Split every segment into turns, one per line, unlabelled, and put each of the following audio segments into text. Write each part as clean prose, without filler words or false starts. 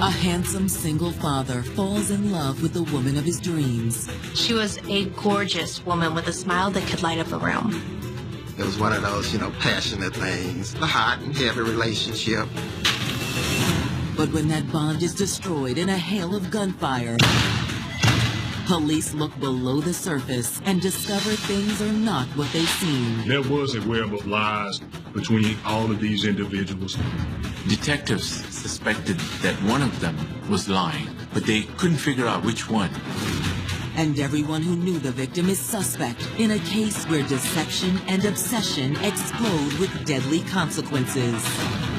A handsome single father falls in love with the woman of his dreams.
She was a gorgeous woman with a smile that could light up a room.
It was one of those, passionate things, a hot and heavy relationship.
But when that bond is destroyed in a hail of gunfire, police look below the surface and discover things are not what they seem.
There was a web of lies between all of these individuals.
Detectives suspected that one of them was lying, but they couldn't figure out which one.
And everyone who knew the victim is suspect in a case where deception and obsession explode with deadly consequences.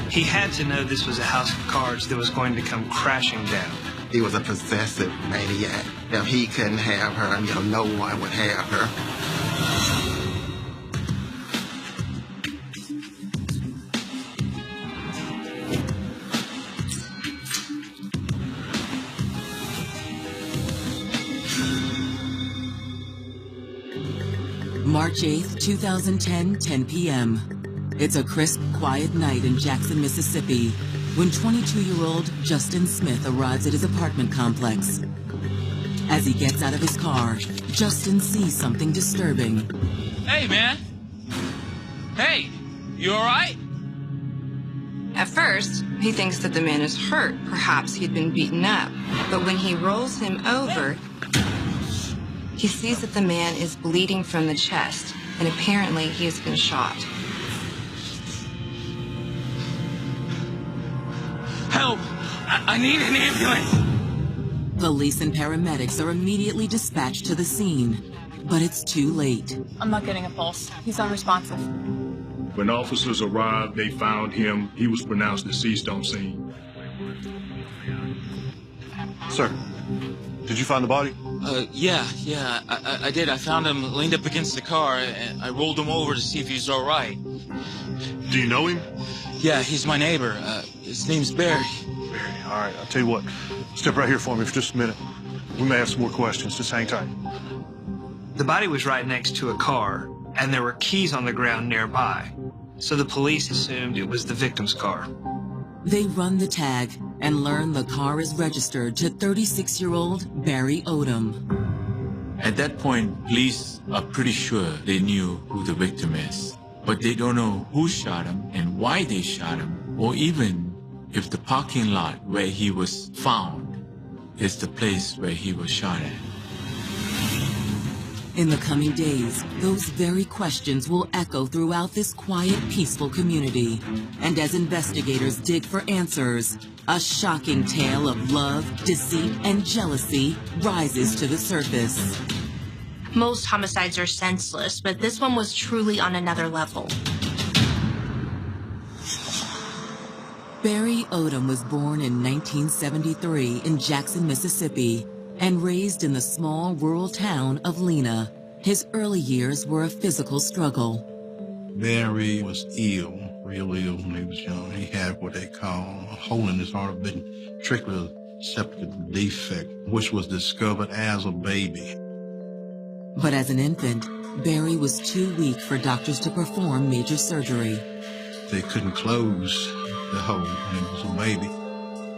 He had to know this was a house of cards that was going to come crashing down.
He was a possessive maniac. If he couldn't have her, no one would have her.
March 8th, 2010, 10 p.m. It's a crisp, quiet night in Jackson, Mississippi, when 22-year-old Justin Smith arrives at his apartment complex. As he gets out of his car, Justin sees something disturbing.
Hey, man. Hey, you all right?
At first, he thinks that the man is hurt. Perhaps he'd been beaten up. But when he rolls him over, he sees that the man is bleeding from the chest, and apparently he has been shot.
Help! I need an ambulance!
Police and paramedics are immediately dispatched to the scene, but it's too late.
I'm not getting a pulse. He's unresponsive.
When officers arrived, they found him. He was pronounced deceased on scene.
Sir, did you find the body?
Yeah, I did. I found him leaned up against the car, and I rolled him over to see if he's all right.
Do you know him?
Yeah, he's my neighbor. His name's Barry.
Barry, all right. I'll tell you what. Step right here for me for just a minute. We may have some more questions. Just hang tight.
The body was right next to a car, and there were keys on the ground nearby. So the police assumed it was the victim's car.
They run the tag and learn the car is registered to 36-year-old Barry Odom.
At that point, police are pretty sure they knew who the victim is, but they don't know who shot him and why they shot him, or even if the parking lot where he was found is the place where he was shot at.
In the coming days, those very questions will echo throughout this quiet, peaceful community. And as investigators dig for answers, a shocking tale of love, deceit, and jealousy rises to the surface.
Most homicides are senseless, but this one was truly on another level.
Barry Odom was born in 1973 in Jackson, Mississippi, and raised in the small rural town of Lena. His early years were a physical struggle.
Barry was ill, real ill when he was young. He had what they call a hole in his heart, a ventricular septic defect, which was discovered as a baby.
But as an infant, Barry was too weak for doctors to perform major surgery.
They couldn't close the hole when he was a baby.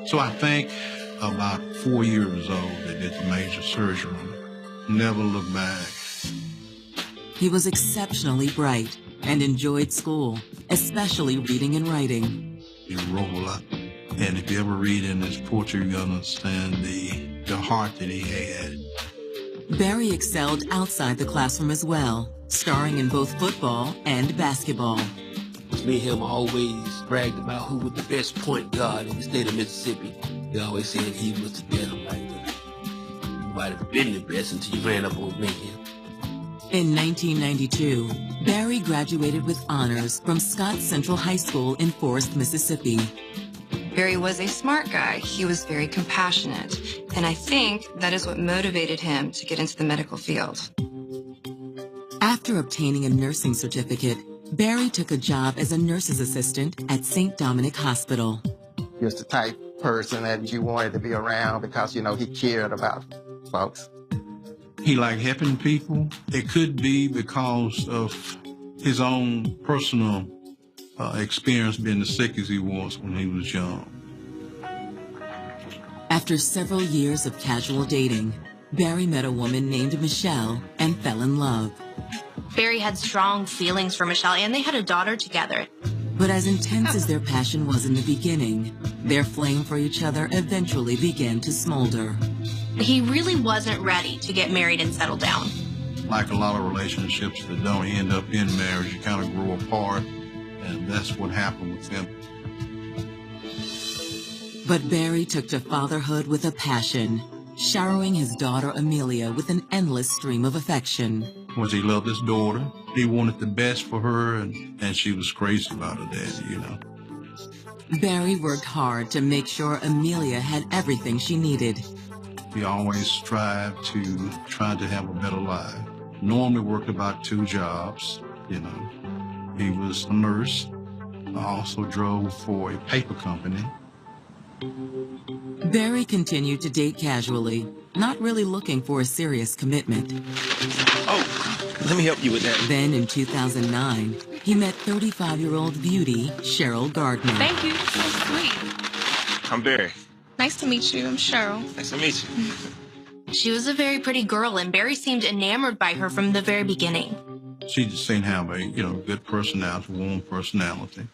So I think about 4 years old, they did the major surgery. Never looked back.
He was exceptionally bright and enjoyed school, especially reading and writing.
He wrote a lot. And if you ever read in his poetry, you understand the heart that he had.
Barry excelled outside the classroom as well, starring in both football and basketball.
Me and him always bragged about who was the best point guard in the state of Mississippi. They always said he was the best. I'm like, you might have been the best until you ran up on me.
In 1992, Barry graduated with honors from Scott Central High School in Forest, Mississippi.
Barry was a smart guy. He was very compassionate. And I think that is what motivated him to get into the medical field.
After obtaining a nursing certificate, Barry took a job as a nurse's assistant at St. Dominic Hospital.
He was the type of person that you wanted to be around because, he cared about folks.
He liked helping people. It could be because of his own personal experience being as sick as he was when he was young.
After several years of casual dating, Barry met a woman named Michelle and fell in love.
Barry had strong feelings for Michelle, and they had a daughter together.
But as intense as their passion was in the beginning, their flame for each other eventually began to smolder.
He really wasn't ready to get married and settle down.
Like a lot of relationships that don't end up in marriage, you kind of grow apart, and that's what happened with them.
But Barry took to fatherhood with a passion, showering his daughter Amelia with an endless stream of affection.
Was he loved his daughter. He wanted the best for her, and she was crazy about her daddy, you know.
Barry worked hard to make sure Amelia had everything she needed.
He always strived to have a better life. Normally worked about 2 jobs, you know. He was a nurse. I also drove for a paper company.
Barry continued to date casually, not really looking for a serious commitment.
Oh, let me help you with that.
Then in 2009, he met 35-year-old beauty Cheryl Gardner.
Thank you. So sweet.
I'm Barry.
Nice to meet you. I'm Cheryl.
Nice to meet you.
She was a very pretty girl, and Barry seemed enamored by her from the very beginning.
She just seemed to have a, good personality, warm personality.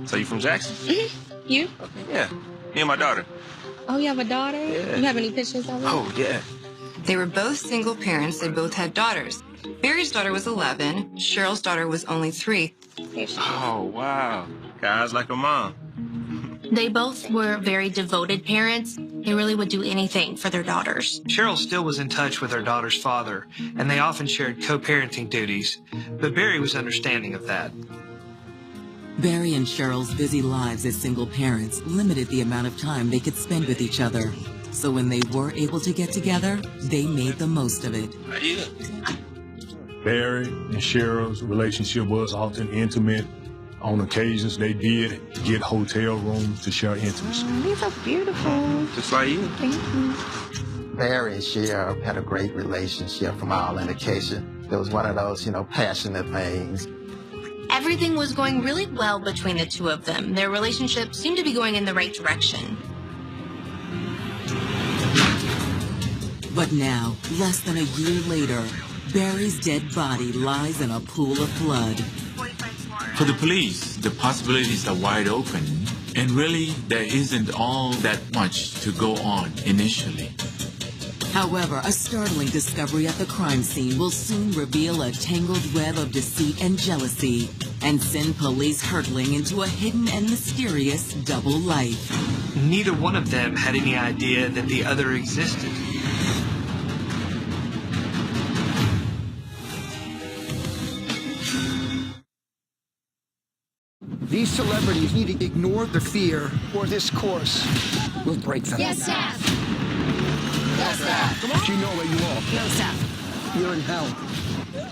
So you from Jackson?
Mm-hmm. You?
Okay, yeah. Me and my daughter.
Oh, you have a daughter?
Yeah.
You have any pictures of her?
Oh, yeah.
They were both single parents. They both had daughters. Barry's daughter was 11. Cheryl's daughter was only 3.
Oh, wow. Guys like a mom.
They both were very devoted parents. They really would do anything for their daughters.
Cheryl still was in touch with her daughter's father, and they often shared co-parenting duties, but Barry was understanding of that.
Barry and Cheryl's busy lives as single parents limited the amount of time they could spend with each other. So when they were able to get together, they made the most of it.
Barry and Cheryl's relationship was often intimate. On occasions, they did get hotel rooms to share intimacy.
These are beautiful.
Just like you.
Thank you.
Barry and Cheryl had a great relationship from all indication. It was one of those, passionate things.
Everything was going really well between the two of them. Their relationship seemed to be going in the right direction.
But now, less than a year later, Barry's dead body lies in a pool of blood.
For the police, the possibilities are wide open, and really, there isn't all that much to go on initially.
However, a startling discovery at the crime scene will soon reveal a tangled web of deceit and jealousy, and send police hurtling into a hidden and mysterious double life.
Neither one of them had any idea that the other existed.
These celebrities need to ignore the fear, or this course will break them.
Yes, Seth. Yes, Seth.
But you know where you are.
No, Seth.
You're in hell.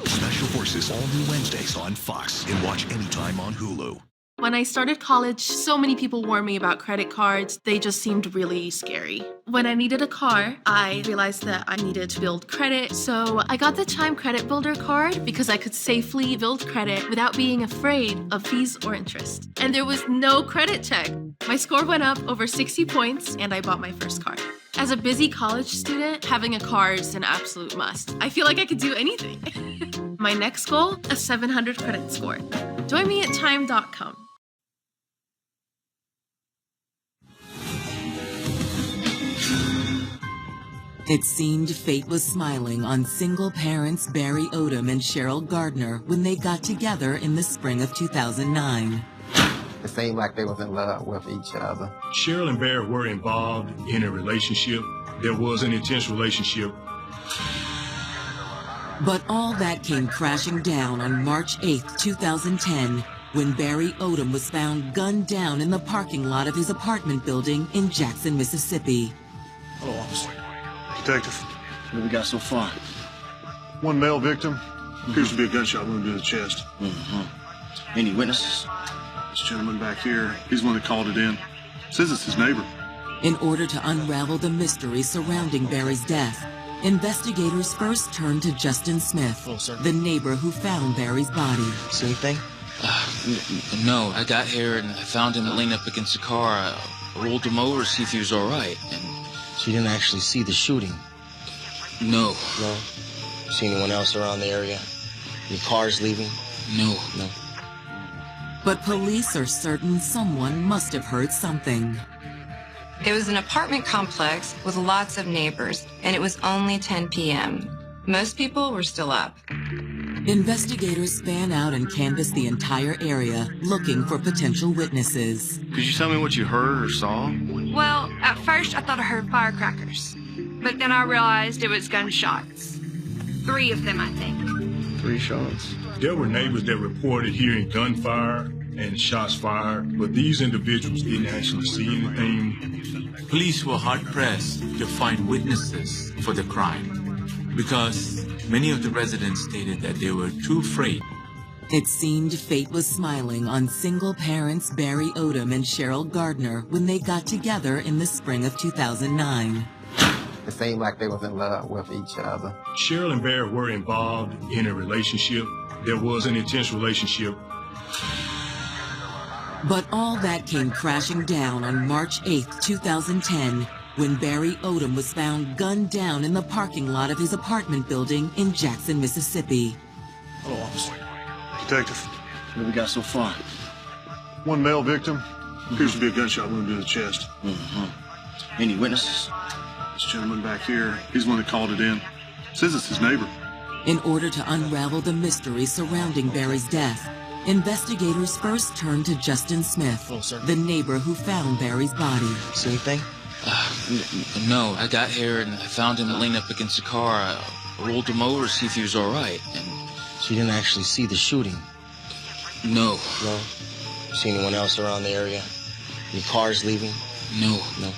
Special Forces, all new Wednesdays on Fox, and watch anytime on Hulu.
When I started college, so many people warned me about credit cards. They just seemed really scary. When I needed a car, I realized that I needed to build credit. So I got the Chime Credit Builder card because I could safely build credit without being afraid of fees or interest. And there was no credit check. My score went up over 60 points and I bought my first car. As a busy college student, having a car is an absolute must. I feel like I could do anything. My next goal, a 700 credit score. Join me at chime.com.
It seemed fate was smiling on single parents Barry Odom and Cheryl Gardner when they got together in the spring of 2009.
It seemed like they was in love with each other.
Cheryl and Barry were involved in a relationship. There was an intense relationship.
But all that came crashing down on March 8th, 2010, when Barry Odom was found gunned down in the parking lot of his apartment building in Jackson, Mississippi.
Hello, officer. Detective.
What we got so far?
One male victim. Appears to be a gunshot wound to the chest.
Any witnesses?
This gentleman back here, he's the one that called it in. Says it's his neighbor.
In order to unravel the mystery surrounding Barry's death, investigators first turned to Justin Smith, the neighbor who found Barry's body.
See anything? No, I got here and I found him leaning up against the car. I rolled him over to see if he was all right. And
She didn't actually see the shooting?
No.
No? See anyone else around the area? Any cars leaving?
No.
No?
But police are certain someone must have heard something.
It was an apartment complex with lots of neighbors, and it was only 10 p.m. Most people were still up.
Investigators fan out and canvass the entire area, looking for potential witnesses.
Could you tell me what you heard or saw?
Well, at first I thought I heard firecrackers, but then I realized it was gunshots. 3 of them, I think.
3 shots.
There were neighbors that reported hearing gunfire and shots fired, but these individuals didn't actually see anything.
Police were hard-pressed to find witnesses for the crime because many of the residents stated that they were too afraid.
It seemed fate was smiling on single parents Barry Odom and Cheryl Gardner when they got together in the spring of 2009.
It seemed like they was in love with each other.
Cheryl and Barry were involved in a relationship. There was an intense relationship.
But all that came crashing down on March 8th, 2010, when Barry Odom was found gunned down in the parking lot of his apartment building in Jackson, Mississippi.
Hello, officer. Detective.
What we got so far?
One male victim. Appears to be a gunshot wound to the chest.
Any witnesses?
This gentleman back here, he's the one that called it in. Says it's his neighbor.
In order to unravel the mystery surrounding Barry's death, investigators first turned to Justin Smith, the neighbor who found Barry's body.
See anything?
No, I got here and I found him leaned up against the car. I rolled him over to see if he was all right. And
she didn't actually see the shooting?
No.
No? See anyone else around the area? Any cars leaving?
No.
No?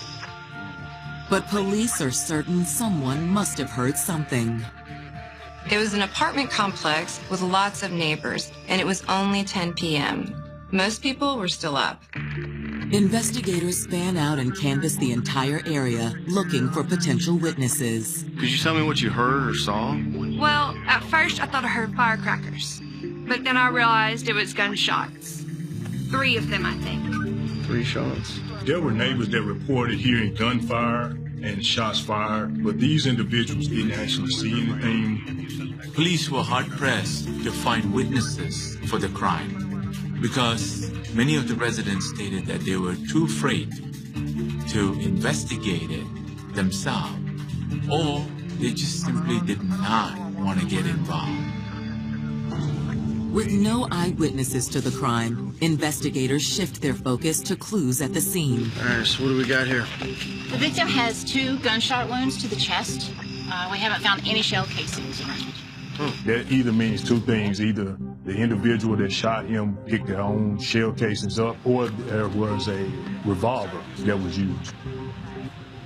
But police are certain someone must have heard something.
It was an apartment complex with lots of neighbors, and it was only 10 p.m. Most people were still up.
Investigators fan out and canvass the entire area, looking for potential witnesses.
Could you tell me what you heard or saw?
Well, at first I thought I heard firecrackers, but then I realized it was gunshots. 3 of them, I think.
3 shots.
There were neighbors that reported hearing gunfire and shots fired, but these individuals didn't actually see anything.
Police were hard-pressed to find witnesses for the crime because many of the residents stated that they were too afraid to investigate it themselves, or they just simply did not want to get involved.
With no eyewitnesses to the crime, investigators shift their focus to clues at the scene.
All right, so what do we got here?
The victim has 2 gunshot wounds to the chest. We haven't found any shell casings around.
That either means 2 things. Either the individual that shot him picked their own shell casings up, or there was a revolver that was used.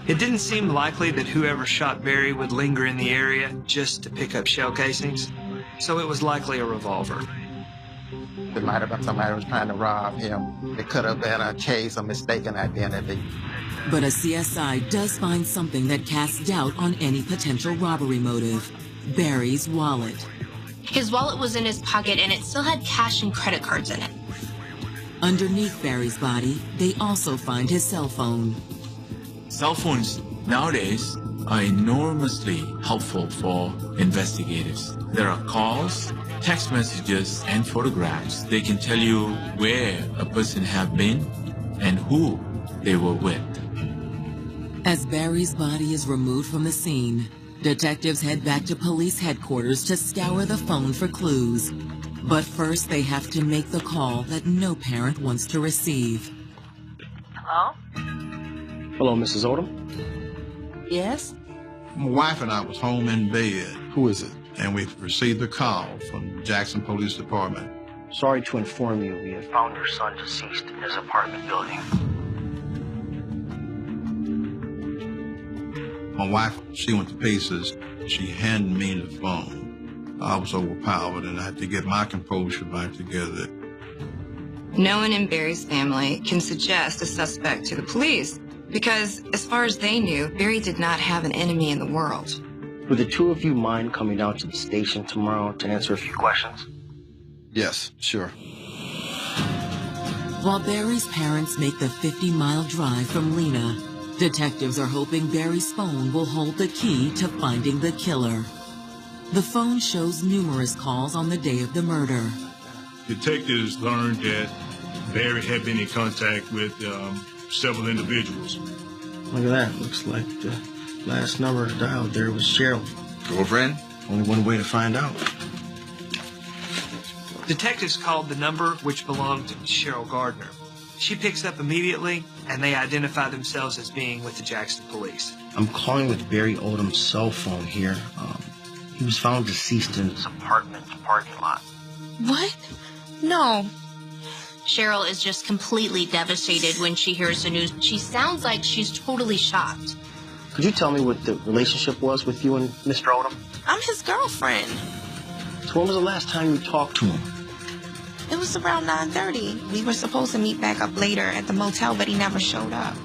It didn't seem likely that whoever shot Barry would linger in the area just to pick up shell casings, so it was likely a revolver.
It might have been somebody who was trying to rob him. It could have been a case of mistaken identity.
But a CSI does find something that casts doubt on any potential robbery motive: Barry's wallet.
His wallet was in his pocket and it still had cash and credit cards in it.
Underneath Barry's body, they also find his cell phone.
Cell phones nowadays are enormously helpful for investigators. There are calls, text messages, and photographs. They can tell you where a person have been and who they were with.
As Barry's body is removed from the scene, detectives head back to police headquarters to scour the phone for clues. But first, they have to make the call that no parent wants to receive.
Hello?
Hello, Mrs. Odom?
Yes?
My wife and I was home in bed. Who is it? And we received a call from Jackson Police Department.
Sorry to inform you, we have found your son deceased in his apartment building.
My wife, she went to pieces. She handed me the phone. I was overpowered and I had to get my composure back together.
No one in Barry's family can suggest a suspect to the police because, as far as they knew, Barry did not have an enemy in the world.
Would the 2 of you mind coming down to the station tomorrow to answer a few questions?
Yes, sure.
While Barry's parents make the 50-mile drive from Lena, Detectives are hoping Barry's phone will hold the key to finding the killer. The phone shows numerous calls on the day of the murder.
Detectives learned that Barry had been in contact with several individuals.
Look at that. Looks like the last number dialed there was Cheryl.
Girlfriend?
Only one way to find out.
Detectives called the number, which belonged to Cheryl Gardner. She picks up immediately, and they identify themselves as being with the Jackson police.
I'm calling with Barry Odom's cell phone here. He was found deceased in his apartment parking lot.
What? No. Cheryl is just completely devastated when she hears the news. She sounds like she's totally shocked.
Could you tell me what the relationship was with you and Mr. Odom?
I'm his girlfriend.
So when was the last time you talked to him?
It was around 9:30. We were supposed to meet back up later at the motel, but he never showed up.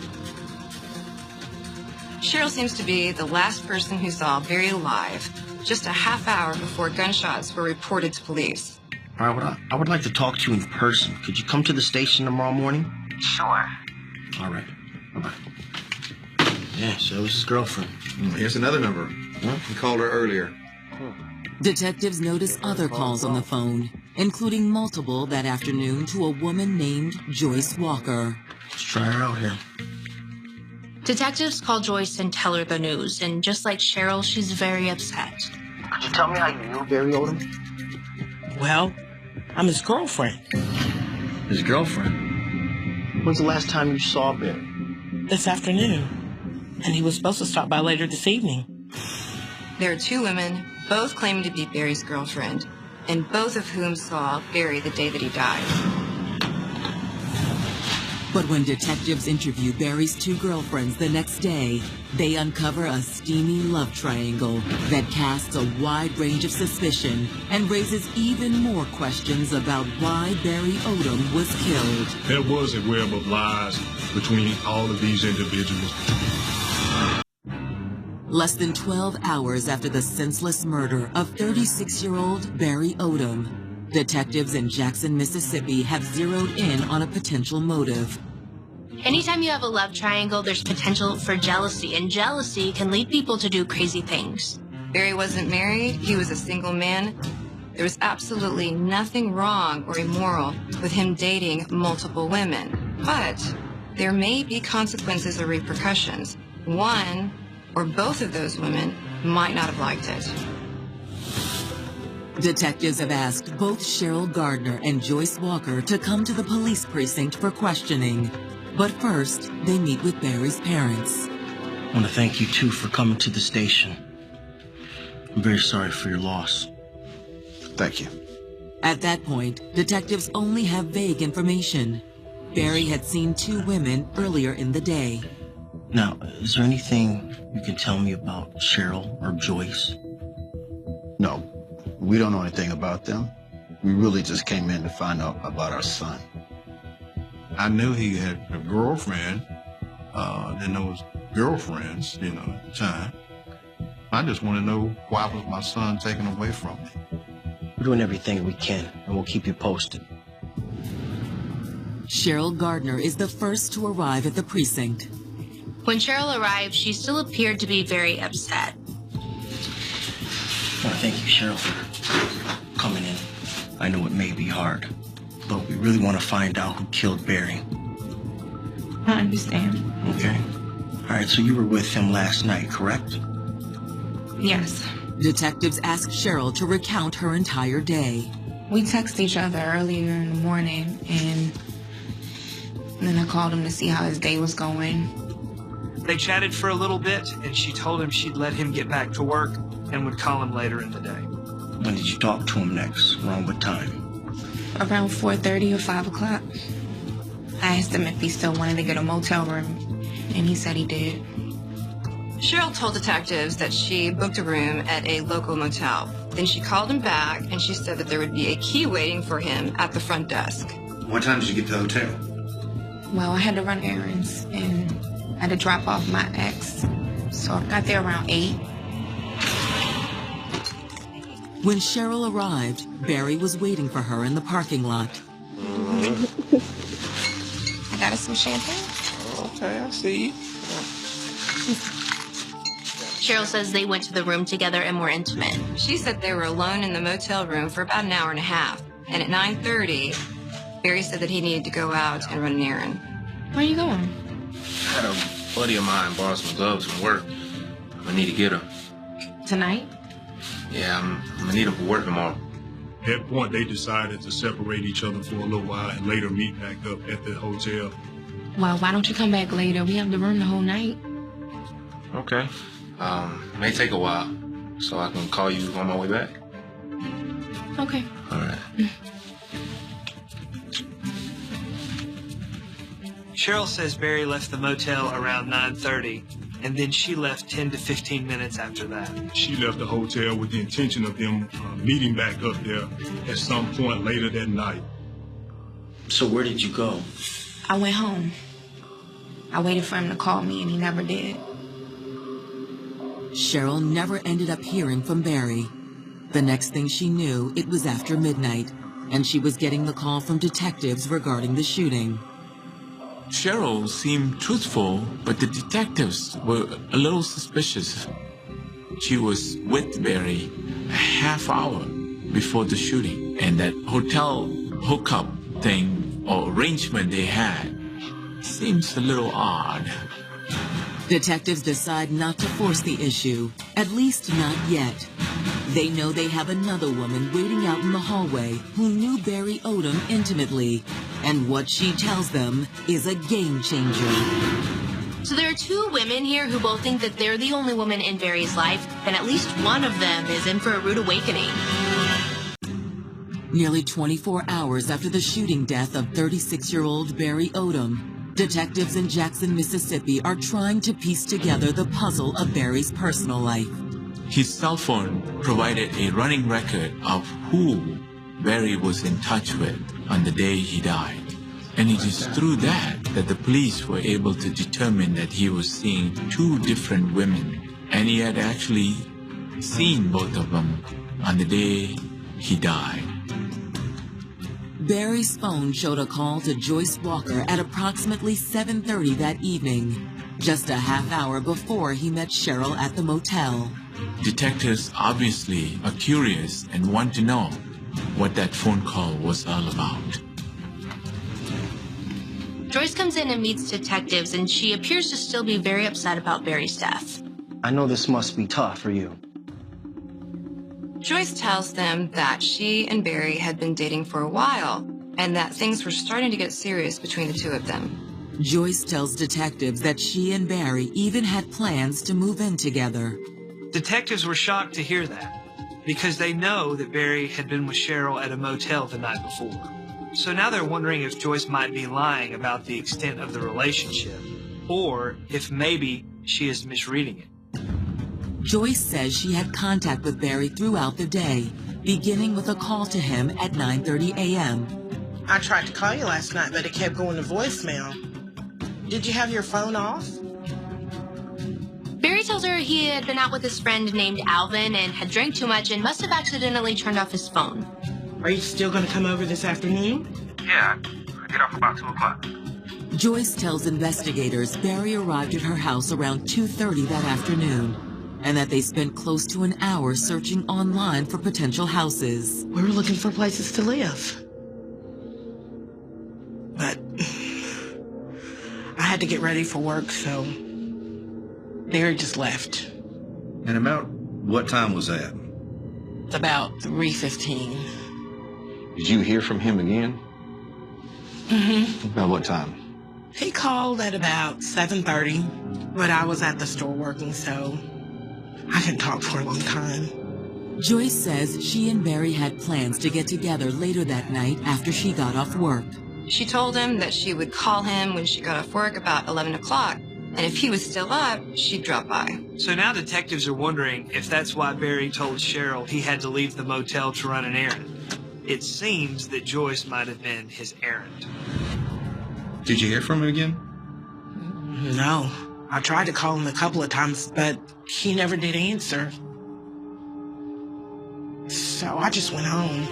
Cheryl seems to be the last person who saw Barry alive, just a half hour before gunshots were reported to police.
All right, I would like to talk to you in person. Could you come to the station tomorrow morning?
Sure.
All right. Bye-bye. Yeah, so it was his girlfriend.
Here's another number.
Huh?
He called her earlier.
Detectives notice other calls on the phone, including multiple that afternoon to a woman named Joyce Walker.
Let's try her out here.
Detectives call Joyce and tell her the news, and just like Cheryl, she's very upset.
Could you tell me how you knew Barry Odom?
Well, I'm his girlfriend.
His girlfriend? When's the last time you saw Barry?
This afternoon. And he was supposed to stop by later this evening.
There are two women, both claiming to be Barry's girlfriend, and both of whom saw Barry the day that he died.
But when detectives interview Barry's two girlfriends the next day, they uncover a steamy love triangle that casts a wide range of suspicion and raises even more questions about why Barry Odom was killed.
There was a web of lies between all of these individuals.
Less than 12 hours after the senseless murder of 36-year-old Barry Odom, detectives in Jackson, Mississippi have zeroed in on a potential motive.
Anytime you have a love triangle, there's potential for jealousy, and jealousy can lead people to do crazy things.
Barry wasn't married, he was a single man. There was absolutely nothing wrong or immoral with him dating multiple women. But there may be consequences or repercussions. One or both of those women might not have liked it.
Detectives have asked both Cheryl Gardner and Joyce Walker to come to the police precinct for questioning. But first, they meet with Barry's parents.
I want to thank you, too, for coming to the station. I'm very sorry for your loss.
Thank you.
At that point, detectives only have vague information. Barry had seen two women earlier in the day.
Now, is there anything you can tell me about Cheryl or Joyce?
No, we don't know anything about them. We really just came in to find out about our son.
I knew he had a girlfriend, didn't know his girlfriends, at the time. I just want to know why was my son taken away from me.
We're doing everything we can, and we'll keep you posted.
Cheryl Gardner is the first to arrive at the precinct.
When Cheryl arrived, she still appeared to be very upset.
I want to thank you, Cheryl, for coming in. I know it may be hard, but we really want to find out who killed Barry.
I understand.
Okay. All right, so you were with him last night, correct?
Yes.
Detectives asked Cheryl to recount her entire day.
We texted each other earlier in the morning, and then I called him to see how his day was going.
They chatted for a little bit, and she told him she'd let him get back to work and would call him later in the day.
When did you talk to him next? Around what time?
Around 4:30 or 5 o'clock. I asked him if he still wanted to get a motel room, and he said he did.
Cheryl told detectives that she booked a room at a local motel. Then she called him back, and she said that there would be a key waiting for him at the front desk.
What time did you get to the hotel?
Well, I had to run errands, and I had to drop off my ex, so I got there around 8.
When Cheryl arrived, Barry was waiting for her in the parking lot.
I got us some champagne.
Okay, I see you.
Cheryl says they went to the room together and were intimate.
She said they were alone in the motel room for about an hour and a half. And at 9:30, Barry said that he needed to go out and run an errand.
Where are you going?
I had a buddy of mine borrow some gloves from work. I'm gonna need to get them.
Tonight?
Yeah, I'm gonna need them for work tomorrow.
At that point, they decided to separate each other for a little while and later meet back up at the hotel.
Well, why don't you come back later? We have the room the whole night.
Okay. May take a while, so I can call you on my way back.
Okay.
All right.
Cheryl says Barry left the motel around 9:30, and then she left 10 to 15 minutes after that.
She left the hotel with the intention of them meeting back up there at some point later that night.
So where did you go?
I went home. I waited for him to call me, and he never did.
Cheryl never ended up hearing from Barry. The next thing she knew, it was after midnight, and she was getting the call from detectives regarding the shooting.
Cheryl seemed truthful, but the detectives were a little suspicious. She was with Barry a half hour before the shooting, and that hotel hookup thing or arrangement they had seems a little odd.
Detectives decide not to force the issue, at least not yet. They know they have another woman waiting out in the hallway who knew Barry Odom intimately, and what she tells them is a game changer.
So there are two women here who both think that they're the only woman in Barry's life, and at least one of them is in for a rude awakening.
Nearly 24 hours after the shooting death of 36-year-old Barry Odom, detectives in Jackson, Mississippi are trying to piece together the puzzle of Barry's personal life.
His cell phone provided a running record of who Barry was in touch with on the day he died. And it is through that the police were able to determine that he was seeing two different women, and he had actually seen both of them on the day he died.
Barry's phone showed a call to Joyce Walker at approximately 7:30 that evening, just a half hour before he met Cheryl at the motel.
Detectives obviously are curious and want to know what that phone call was all about.
Joyce comes in and meets detectives, and she appears to still be very upset about Barry's death.
I know this must be tough for you.
Joyce tells them that she and Barry had been dating for a while and that things were starting to get serious between the two of them.
Joyce tells detectives that she and Barry even had plans to move in together.
Detectives were shocked to hear that because they know that Barry had been with Cheryl at a motel the night before. So now they're wondering if Joyce might be lying about the extent of the relationship, or if maybe she is misreading it.
Joyce says she had contact with Barry throughout the day, beginning with a call to him at 9:30 a.m.
I tried to call you last night, but it kept going to voicemail. Did you have your phone off?
Barry tells her he had been out with his friend named Alvin and had drank too much and must have accidentally turned off his phone.
Are you still going to come over this afternoon?
Yeah, I get off about 2 o'clock.
Joyce tells investigators Barry arrived at her house around 2:30 that afternoon, and that they spent close to an hour searching online for potential houses.
We were looking for places to live. But I had to get ready for work, so Barry just left.
And about what time was that?
It's about 3:15.
Did you hear from him again?
Mm-hmm.
About what time?
He called at about 7:30, but I was at the store working, so I couldn't talk for a long time.
Joyce says she and Barry had plans to get together later that night after she got off work.
She told him that she would call him when she got off work about 11 o'clock, and if he was still up, she'd drop by.
So now detectives are wondering if that's why Barry told Cheryl he had to leave the motel to run an errand. It seems that Joyce might have been his errand.
Did you hear from him again?
No. I tried to call him a couple of times, but he never did answer. So I just went home.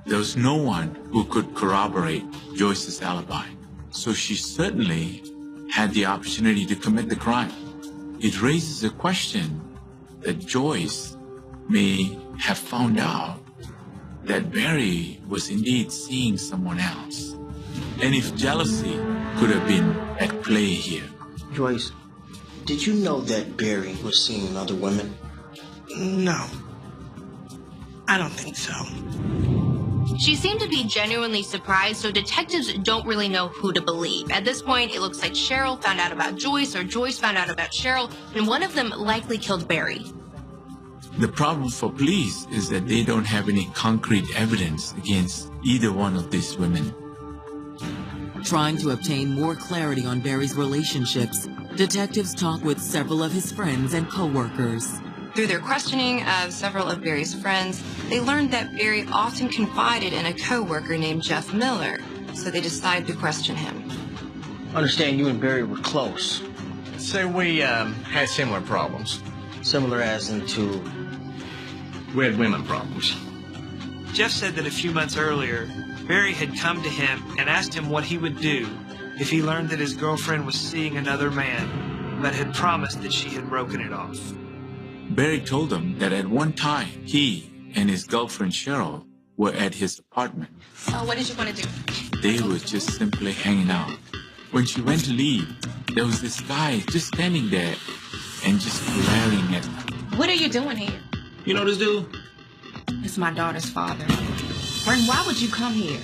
There was no one who could corroborate Joyce's alibi, so she certainly had the opportunity to commit the crime. It raises a question that Joyce may have found out that Barry was indeed seeing someone else. And if jealousy could have been at play here.
Joyce, did you know that Barry was seeing other women?
No. I don't think so.
She seemed to be genuinely surprised, so detectives don't really know who to believe. At this point, it looks like Cheryl found out about Joyce, or Joyce found out about Cheryl, and one of them likely killed Barry.
The problem for police is that they don't have any concrete evidence against either one of these women.
Trying to obtain more clarity on Barry's relationships, detectives talk with several of his friends and co-workers.
Through their questioning of several of Barry's friends, they learned that Barry often confided in a co-worker named Jeff Miller, so they decided to question him.
I understand you and Barry were close.
So we had similar problems.
Similar as into?
We had women problems.
Jeff said that a few months earlier, Barry had come to him and asked him what he would do if he learned that his girlfriend was seeing another man, but had promised that she had broken it off.
Barry told him that at one time, he and his girlfriend Cheryl were at his apartment.
So what did you want to do?
They were just simply hanging out. When she went to leave, there was this guy just standing there and just glaring at her.
What are you doing here?
You know this dude?
It's my daughter's father. Ren, why would you come here?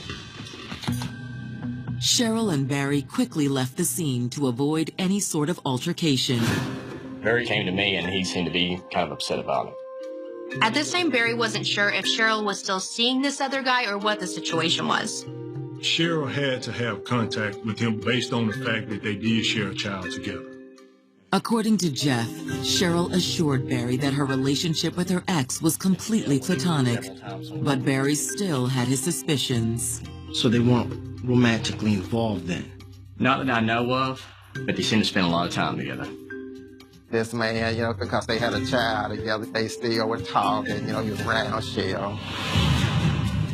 Cheryl and Barry quickly left the scene to avoid any sort of altercation.
Barry came to me and he seemed to be kind of upset about it.
At this time, Barry wasn't sure if Cheryl was still seeing this other guy or what the situation was.
Cheryl had to have contact with him based on the fact that they did share a child together.
According to Jeff, Cheryl assured Barry that her relationship with her ex was completely platonic, but Barry still had his suspicions.
So they weren't romantically involved then?
Not that I know of, but they seem to spend a lot of time together.
This man, because they had a child together, they still were talking, he was around Cheryl.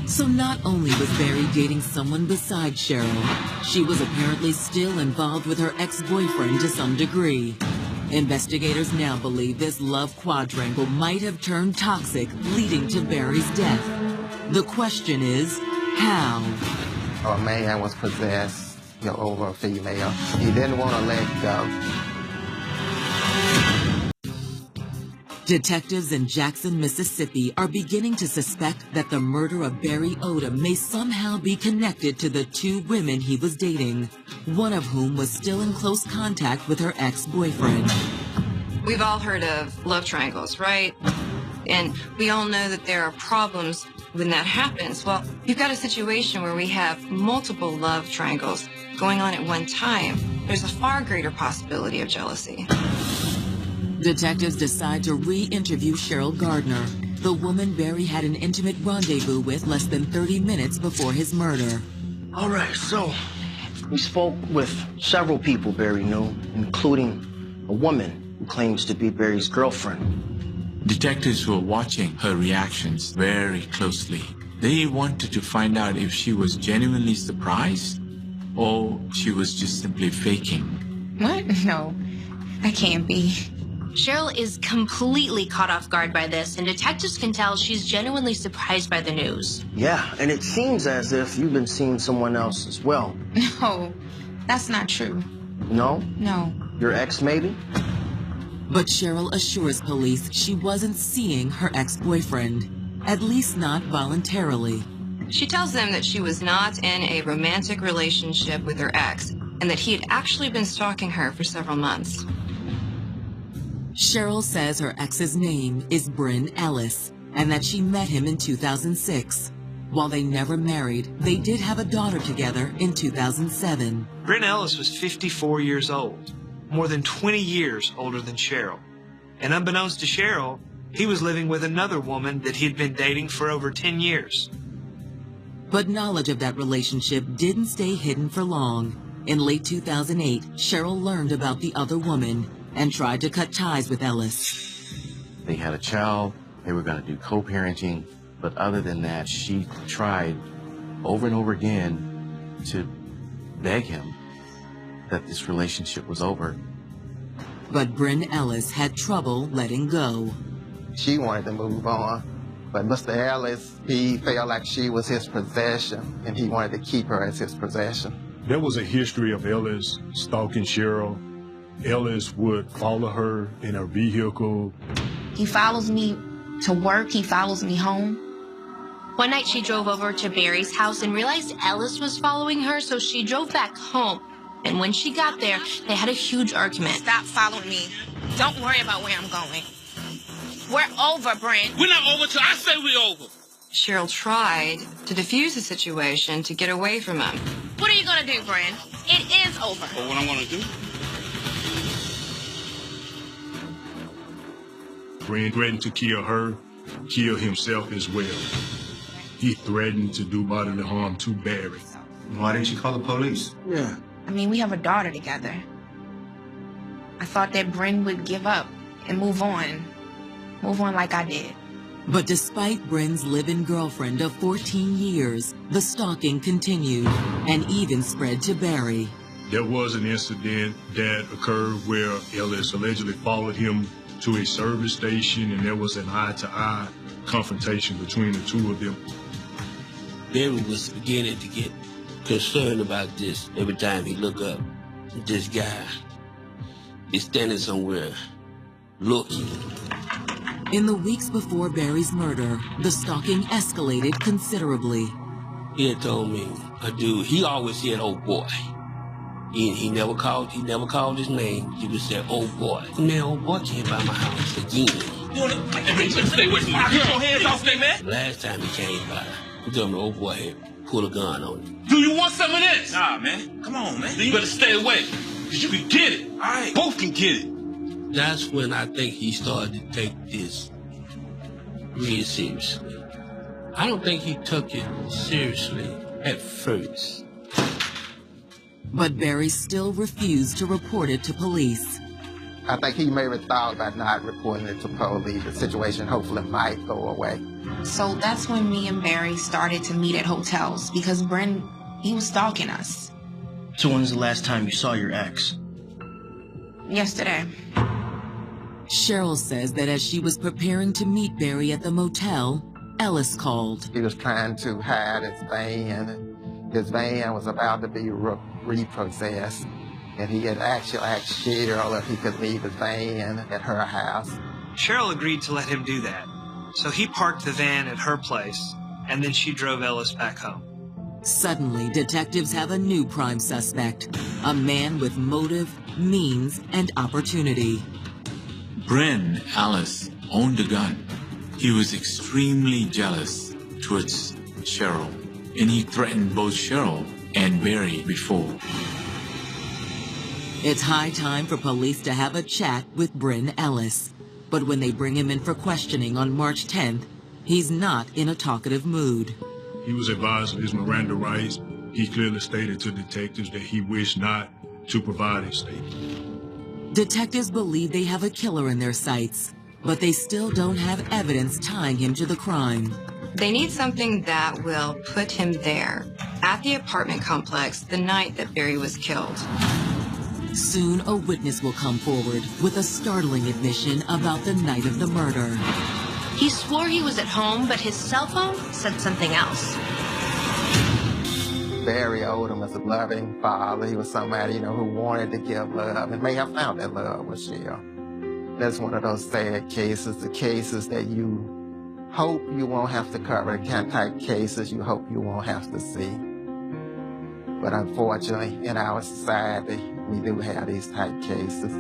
So not only was Barry dating someone besides Cheryl, she was apparently still involved with her ex-boyfriend to some degree. Investigators now believe this love quadrangle might have turned toxic, leading to Barry's death. The question is, how?
A man was possessed, over a female. He didn't want to let go.
Detectives in Jackson, Mississippi are beginning to suspect that the murder of Barry Odom may somehow be connected to the two women he was dating, one of whom was still in close contact with her ex-boyfriend.
We've all heard of love triangles, right? And we all know that there are problems when that happens. Well, you've got a situation where we have multiple love triangles going on at one time. There's a far greater possibility of jealousy.
Detectives decide to re-interview Cheryl Gardner, the woman Barry had an intimate rendezvous with less than 30 minutes before his murder.
All right, so we spoke with several people Barry knew, including a woman who claims to be Barry's girlfriend.
Detectives were watching her reactions very closely. They wanted to find out if she was genuinely surprised or she was just simply faking.
What? No, I can't be.
Cheryl is completely caught off guard by this, and detectives can tell she's genuinely surprised by the news.
Yeah, and it seems as if you've been seeing someone else as well.
No, that's not true.
No?
No.
Your ex, maybe?
But Cheryl assures police she wasn't seeing her ex-boyfriend, at least not voluntarily.
She tells them that she was not in a romantic relationship with her ex, and that he had actually been stalking her for several months.
Cheryl says her ex's name is Bryn Ellis, and that she met him in 2006. While they never married, they did have a daughter together in 2007.
Bryn Ellis was 54 years old, more than 20 years older than Cheryl. And unbeknownst to Cheryl, he was living with another woman that he'd been dating for over 10 years.
But knowledge of that relationship didn't stay hidden for long. In late 2008, Cheryl learned about the other woman and tried to cut ties with Ellis.
They had a child, they were going to do co-parenting, but other than that, she tried over and over again to beg him that this relationship was over.
But Bryn Ellis had trouble letting go.
She wanted to move on, but Mr. Ellis, he felt like she was his possession, and he wanted to keep her as his possession.
There was a history of Ellis stalking Cheryl. Ellis would follow her in her vehicle.
He follows me to work. He follows me home.
One night she drove over to Barry's house and realized Ellis was following her, so she drove back home. And when she got there, they had a huge argument.
Stop following me. Don't worry about where I'm going. We're over, Bryn.
We're not over till I say we're over.
Cheryl tried to defuse the situation to get away from him.
What are you gonna do, Bryn? It is over.
But what I'm gonna do?
Bryn threatened to kill her, kill himself as well. He threatened to do bodily harm to Barry.
Why didn't you call the police?
Yeah. I mean, we have a daughter together. I thought that Bryn would give up and move on. Move on like I did.
But despite Bryn's live-in girlfriend of 14 years, the stalking continued and even spread to Barry.
There was an incident that occurred where Ellis allegedly followed him to a service station, and there was an eye-to-eye confrontation between the two of them.
Barry was beginning to get concerned about this every time he looked up. This guy is standing somewhere looking.
In the weeks before Barry's murder, the stalking escalated considerably.
He had told me, a dude, he always said, "Oh boy." He never called his name. He would say, "Oh boy." Man, old boy came by my house again.
Stay with me. Get your hands off me, man.
Last time he came by, he told me, "Old boy had pulled a gun on him."
Do you want some of this? Nah, man. Come on, man. Then you better stay away. Because you can get it. All right. Both can get it.
That's when I think he started to take this really seriously. I don't think he took it seriously at first.
But Barry still refused to report it to police.
I think he maybe thought about not reporting it to police. The situation hopefully might go away.
So that's when me and Barry started to meet at hotels because Bryn, he was stalking us.
So when's the last time you saw your ex?
Yesterday.
Cheryl says that as she was preparing to meet Barry at the motel, Ellis called.
He was trying to hide his van. His van was about to be repossessed, and he had actually asked Cheryl if he could leave his van at her house.
Cheryl agreed to let him do that, so he parked the van at her place, and then she drove Ellis back home.
Suddenly, detectives have a new prime suspect, a man with motive, means, and opportunity.
Bryn Ellis owned a gun. He was extremely jealous towards Cheryl, and he threatened both Cheryl and Barry before.
It's high time for police to have a chat with Bryn Ellis. But when they bring him in for questioning on March 10th, he's not in a talkative mood.
He was advised of his Miranda rights. He clearly stated to detectives that he wished not to provide a statement.
Detectives believe they have a killer in their sights, but they still don't have evidence tying him to the crime.
They need something that will put him there, at the apartment complex, the night that Barry was killed.
Soon, a witness will come forward with a startling admission about the night of the murder.
He swore he was at home, but his cell phone said something else.
Barry Odom was a loving father. He was somebody, who wanted to give love and may have found that love with Cheryl. That's one of those sad cases, the cases that you hope you won't have to cover, the kind of type cases you hope you won't have to see. But unfortunately, in our society, we do have these type cases.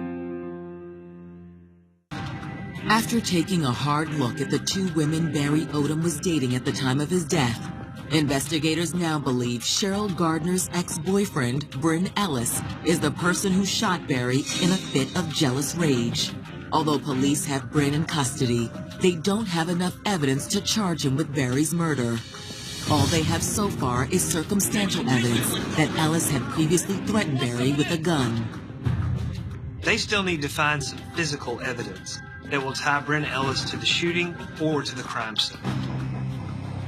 After taking a hard look at the two women Barry Odom was dating at the time of his death, investigators now believe Cheryl Gardner's ex-boyfriend, Bryn Ellis, is the person who shot Barry in a fit of jealous rage. Although police have Bryn in custody, they don't have enough evidence to charge him with Barry's murder. All they have so far is circumstantial evidence that Ellis had previously threatened Barry with a gun.
They still need to find some physical evidence that will tie Bryn Ellis to the shooting or to the crime scene.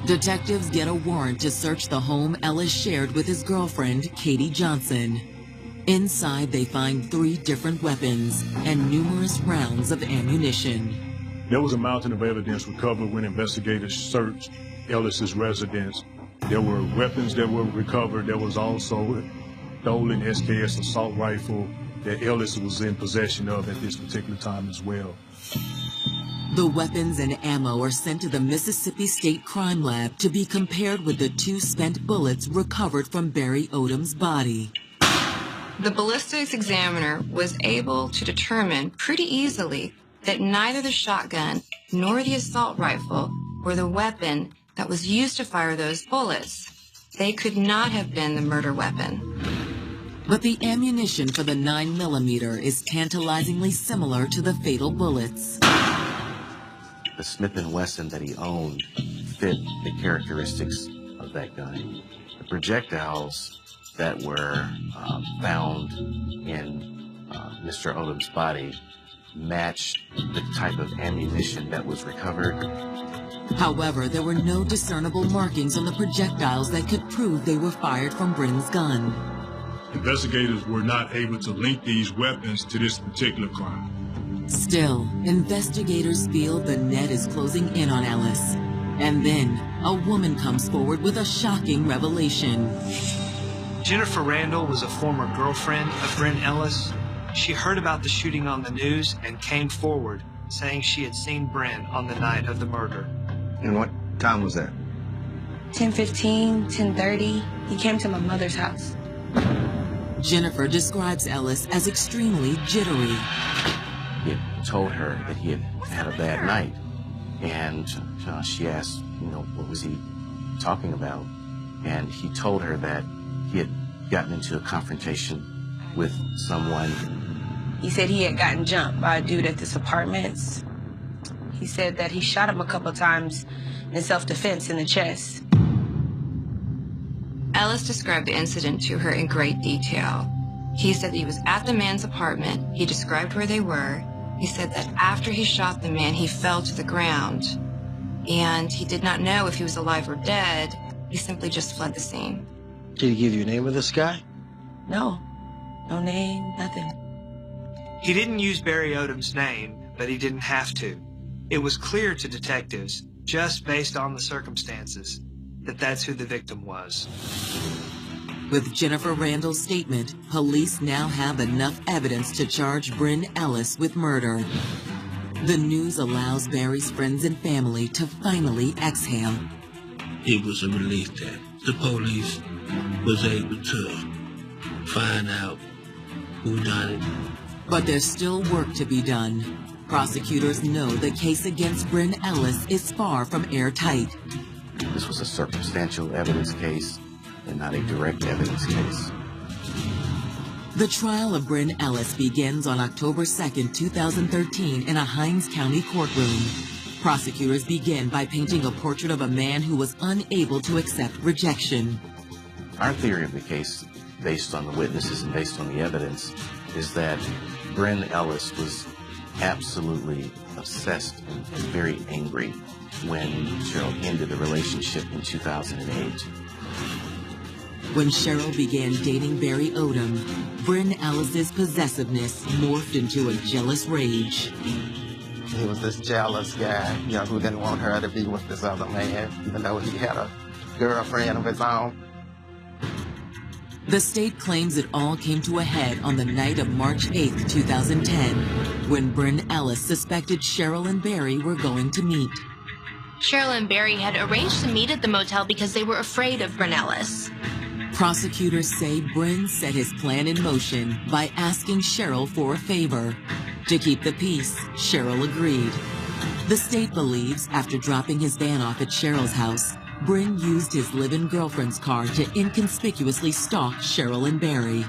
Detectives get a warrant to search the home Ellis shared with his girlfriend, Katie Johnson. Inside, they find 3 different weapons and numerous rounds of ammunition.
There was a mountain of evidence recovered when investigators searched Ellis's residence. There were weapons that were recovered. There was also a stolen SKS assault rifle that Ellis was in possession of at this particular time as well.
The weapons and ammo are sent to the Mississippi State Crime Lab to be compared with the 2 spent bullets recovered from Barry Odom's body.
The ballistics examiner was able to determine pretty easily that neither the shotgun nor the assault rifle were the weapon that was used to fire those bullets. They could not have been the murder weapon.
But the ammunition for the 9mm is tantalizingly similar to the fatal bullets.
The Smith & Wesson that he owned fit the characteristics of that gun. The projectiles that were found in Mr. Odom's body matched the type of ammunition that was recovered.
However, there were no discernible markings on the projectiles that could prove they were fired from Brin's gun.
Investigators were not able to link these weapons to this particular crime.
Still, investigators feel the net is closing in on Ellis. And then, a woman comes forward with a shocking revelation.
Jennifer Randall was a former girlfriend of Bryn Ellis. She heard about the shooting on the news and came forward, saying she had seen Bryn on the night of the murder.
And what time was that?
10:15, 10:30. He came to my mother's house.
Jennifer describes Ellis as extremely jittery.
He had told her that he had had a bad night, and she asked, what was he talking about? And he told her that he had gotten into a confrontation with someone.
He said he had gotten jumped by a dude at this apartments. He said that he shot him a couple times in self-defense in the chest.
Ellis described the incident to her in great detail. He said that he was at the man's apartment. He described where they were. He said that after he shot the man, he fell to the ground. And he did not know if he was alive or dead. He simply just fled the scene.
Did he give you a name of this guy?
No. No name, nothing.
He didn't use Barry Odom's name, but he didn't have to. It was clear to detectives, just based on the circumstances, that that's who the victim was.
With Jennifer Randall's statement, police now have enough evidence to charge Bryn Ellis with murder. The news allows Barry's friends and family to finally exhale.
It was a relief that the police was able to find out who done it.
But there's still work to be done. Prosecutors know the case against Bryn Ellis is far from airtight.
This was a circumstantial evidence case and not a direct evidence case.
The trial of Bryn Ellis begins on October 2nd, 2013 in a Hinds County courtroom. Prosecutors begin by painting a portrait of a man who was unable to accept rejection.
Our theory of the case, based on the witnesses and based on the evidence, is that Bryn Ellis was absolutely obsessed and very angry when Cheryl ended the relationship in 2008.
When Cheryl began dating Barry Odom, Bryn Ellis's possessiveness morphed into a jealous rage.
He was this jealous guy, who didn't want her to be with this other man, even though he had a girlfriend of his own.
The state claims it all came to a head on the night of March 8th, 2010, when Bryn Ellis suspected Cheryl and Barry were going to meet.
Cheryl and Barry had arranged to meet at the motel because they were afraid of Bryn Ellis.
Prosecutors say Bryn set his plan in motion by asking Cheryl for a favor. To keep the peace, Cheryl agreed. The state believes after dropping his van off at Cheryl's house, Bryn used his live-in girlfriend's car to inconspicuously stalk Cheryl and Barry.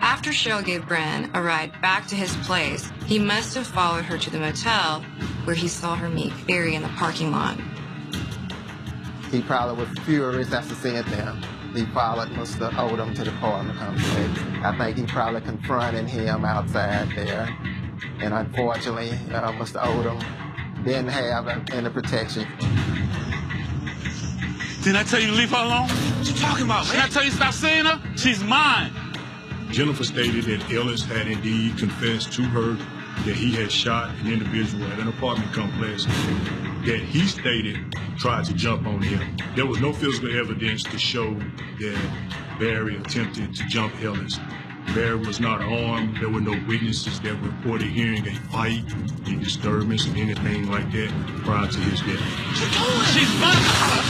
After Cheryl gave Bryn a ride back to his place, he must have followed her to the motel where he saw her meet Barry in the parking lot.
He probably was furious after seeing them. He followed Mr. Odom to the apartment complex. I think he probably confronted him outside there. And unfortunately, Mr. Odom didn't have any protection.
Didn't I tell you to leave her alone? What you talking about, man? Didn't I tell you to stop seeing her? She's mine.
Jennifer stated that Ellis had indeed confessed to her that he had shot an individual at an apartment complex that he stated tried to jump on him. There was no physical evidence to show that Barry attempted to jump Ellis. Barry was not armed. There were no witnesses that reported hearing a fight, a disturbance, or anything like that prior to his death.
She's mine!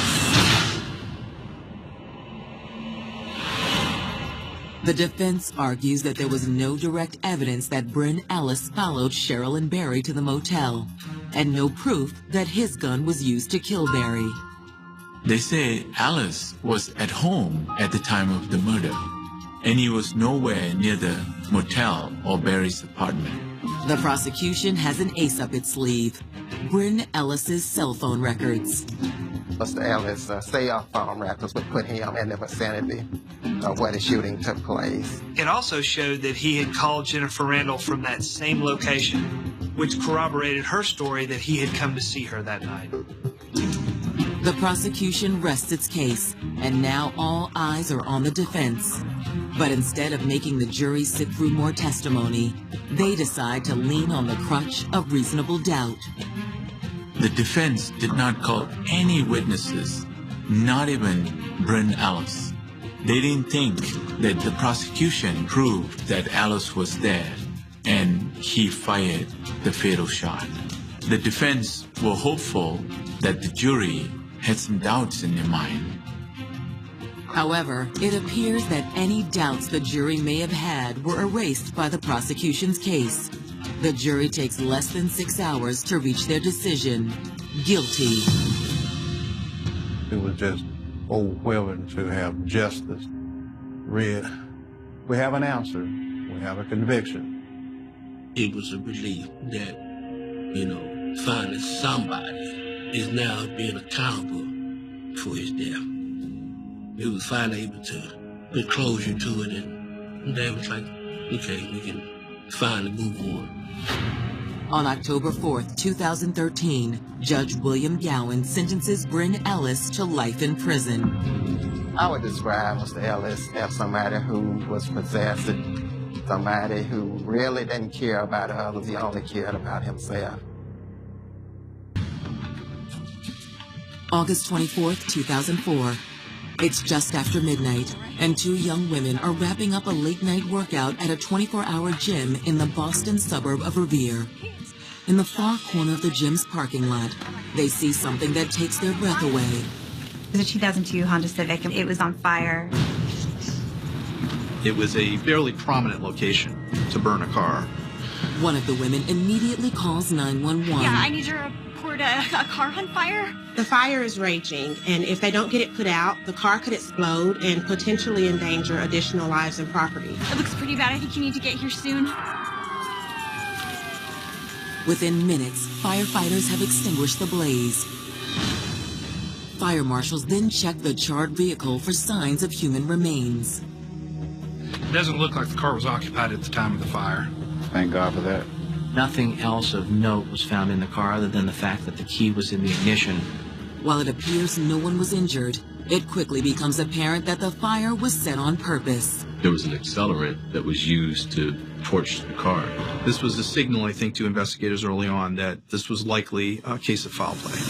The defense argues that there was no direct evidence that Bryn Ellis followed Cheryl and Barry to the motel, and no proof that his gun was used to kill Barry.
They say Ellis was at home at the time of the murder, and he was nowhere near the motel or Barry's apartment.
The prosecution has an ace up its sleeve: Bryn Ellis's cell phone records.
Mr. Ellis' cell phone records would put him in the vicinity of where the shooting took place.
It also showed that he had called Jennifer Randall from that same location, which corroborated her story that he had come to see her that night.
The prosecution rests its case, and now all eyes are on the defense. But instead of making the jury sit through more testimony, they decide to lean on the crutch of reasonable doubt.
The defense did not call any witnesses, not even Bryn Ellis. They didn't think that the prosecution proved that Ellis was there and he fired the fatal shot. The defense were hopeful that the jury had some doubts in their mind.
However, it appears that any doubts the jury may have had were erased by the prosecution's case. The jury takes less than 6 hours to reach their decision: guilty.
It was just overwhelming to have justice read. We have an answer. We have a conviction.
It was a relief that, finally somebody is now being accountable for his death. It was finally able to put closure to it, and they was like, okay, we can finally move on.
On October 4th, 2013, Judge William Gowan sentences Bryn Ellis to life in prison.
I would describe Mr. Ellis as somebody who was possessed, somebody who really didn't care about others. He only cared about himself.
August 24th, 2004. It's just after midnight, and two young women are wrapping up a late-night workout at a 24-hour gym in the Boston suburb of Revere. In the far corner of the gym's parking lot, they see something that takes their breath away.
It was a 2002 Honda Civic, and it was on fire.
It was a fairly prominent location to burn a car.
One of the women immediately calls 911.
Yeah, I need to report a car on fire.
The fire is raging, and if they don't get it put out, the car could explode and potentially endanger additional lives and property.
It looks pretty bad. I think you need to get here soon.
Within minutes, firefighters have extinguished the blaze. Fire marshals then check the charred vehicle for signs of human remains.
It doesn't look like the car was occupied at the time of the fire.
Thank God for that.
Nothing else of note was found in the car other than the fact that the key was in the ignition.
While it appears no one was injured, it quickly becomes apparent that the fire was set on purpose.
There was an accelerant that was used to torch the car.
This was a signal, I think, to investigators early on that this was likely a case of foul play.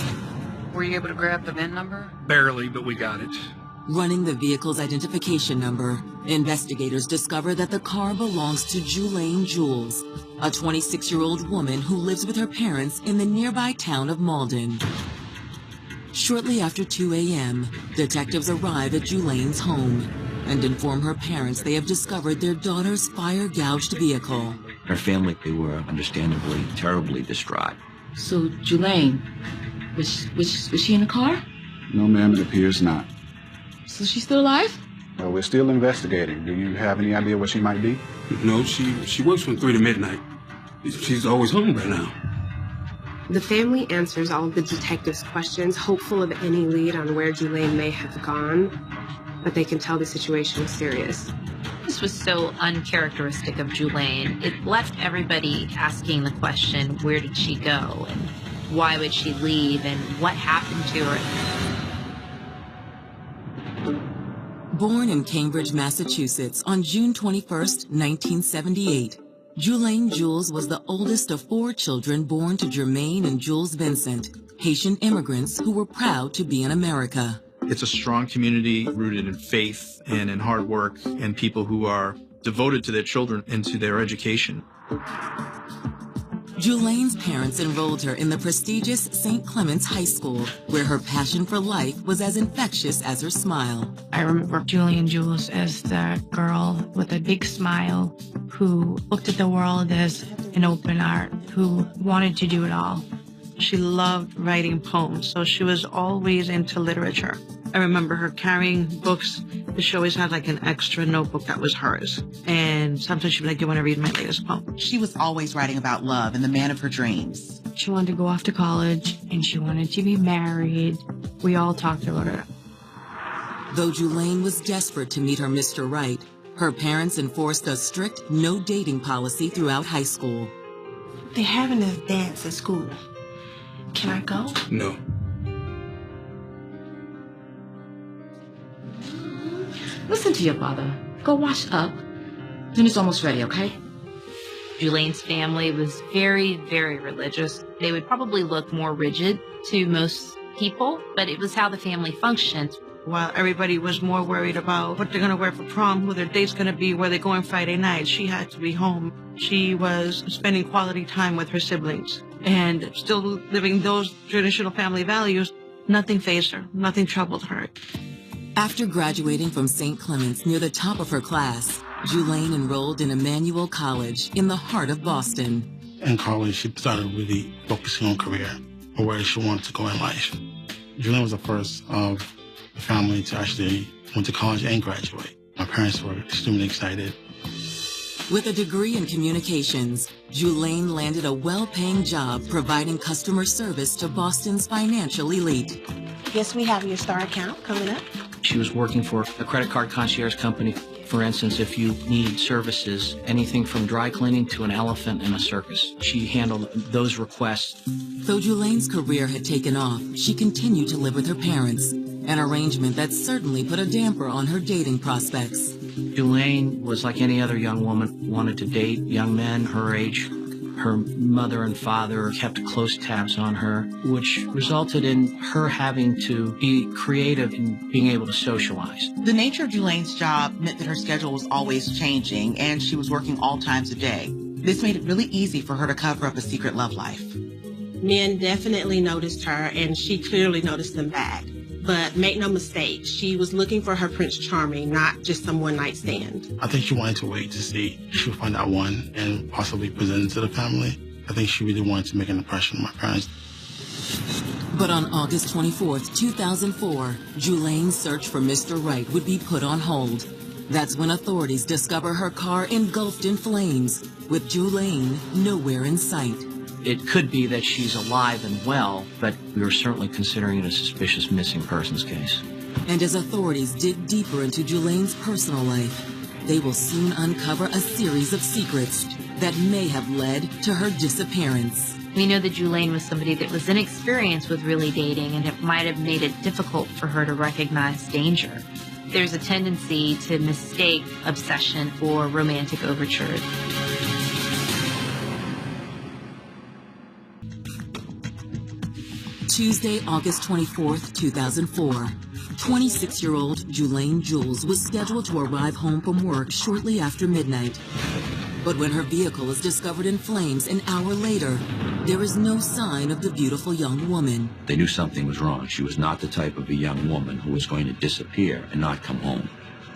Were you able to grab the VIN number?
Barely, but we got it.
Running the vehicle's identification number, investigators discover that the car belongs to Julaine Jules, a 26-year-old woman who lives with her parents in the nearby town of Malden. Shortly after 2 a.m., detectives arrive at Julaine's home and inform her parents they have discovered their daughter's fire-gouged vehicle.
Her family, they were understandably terribly distraught.
So, Julaine, was she in the car?
No, ma'am, it appears not.
So she's still alive?
Well, we're still investigating. Do you have any idea where she might be?
No, she works from 3 to midnight. She's always home by now.
The family answers all of the detectives' questions, hopeful of any lead on where Julaine may have gone, but they can tell the situation is serious.
This was so uncharacteristic of Julaine. It left everybody asking the question, where did she go? And why would she leave? And what happened to her?
Born in Cambridge, Massachusetts on June 21, 1978, Gh'Lane Jules was the oldest of 4 children born to Jermaine and Jules Vincent, Haitian immigrants who were proud to be in America.
It's a strong community rooted in faith and in hard work and people who are devoted to their children and to their education.
Gh'Lane's parents enrolled her in the prestigious St. Clement's High School, where her passion for life was as infectious as her smile.
I remember Julie and Jules as the girl with a big smile who looked at the world as an open art, who wanted to do it all.
She loved writing poems, so she was always into literature. I remember her carrying books, but she always had like an extra notebook that was hers. And sometimes she'd be like, do you want to read my latest poem?
She was always writing about love and the man of her dreams.
She wanted to go off to college, and she wanted to be married. We all talked about it.
Though Gh'Lane was desperate to meet her Mr. Right, her parents enforced a strict no dating policy throughout high school.
They're having this dance at school. Can I go?
No.
Listen to your father. Go wash up. Then it's almost ready, okay?
Gh'Lane's family was very, very religious. They would probably look more rigid to most people, but it was how the family functioned.
While everybody was more worried about what they're going to wear for prom, who their date's going to be, where they're going Friday night, she had to be home. She was spending quality time with her siblings and still living those traditional family values. Nothing fazed her. Nothing troubled her.
After graduating from St. Clement's near the top of her class, Gh'Lane enrolled in Emmanuel College in the heart of Boston.
In college, she started really focusing on career or where she wanted to go in life. Gh'Lane was the first of the family to actually went to college and graduate. My parents were extremely excited.
With a degree in communications, Gh'Lane landed a well-paying job providing customer service to Boston's financial elite.
Yes, we have your STAR account coming up.
She was working for a credit card concierge company. For instance, if you need services, anything from dry cleaning to an elephant in a circus, she handled those requests.
Though Gh'Lane's career had taken off, she continued to live with her parents, an arrangement that certainly put a damper on her dating prospects.
Gh'Lane was like any other young woman, wanted to date young men her age. Her mother and father kept close tabs on her, which resulted in her having to be creative in being able to socialize.
The nature of Gh'Lane's job meant that her schedule was always changing, and she was working all times of day. This made it really easy for her to cover up a secret love life.
Men definitely noticed her, and she clearly noticed them back. But make no mistake, she was looking for her Prince Charming, not just some one-night stand.
I think she wanted to wait to see if she would find out one and possibly present it to the family. I think she really wanted to make an impression on my parents.
But on August 24th, 2004, Gh'Lane's search for Mr. Right would be put on hold. That's when authorities discover her car engulfed in flames, with Gh'Lane nowhere in sight.
It could be that she's alive and well, but we were certainly considering it a suspicious missing persons case.
And as authorities dig deeper into Gh'Lane's personal life, they will soon uncover a series of secrets that may have led to her disappearance.
We know that Gh'Lane was somebody that was inexperienced with really dating, and it might have made it difficult for her to recognize danger. There's a tendency to mistake obsession for romantic overtures.
Tuesday, August 24th, 2004. 26-year-old Gh'Lane Jules was scheduled to arrive home from work shortly after midnight. But when her vehicle is discovered in flames an hour later, there is no sign of the beautiful young woman.
They knew something was wrong. She was not the type of a young woman who was going to disappear and not come home.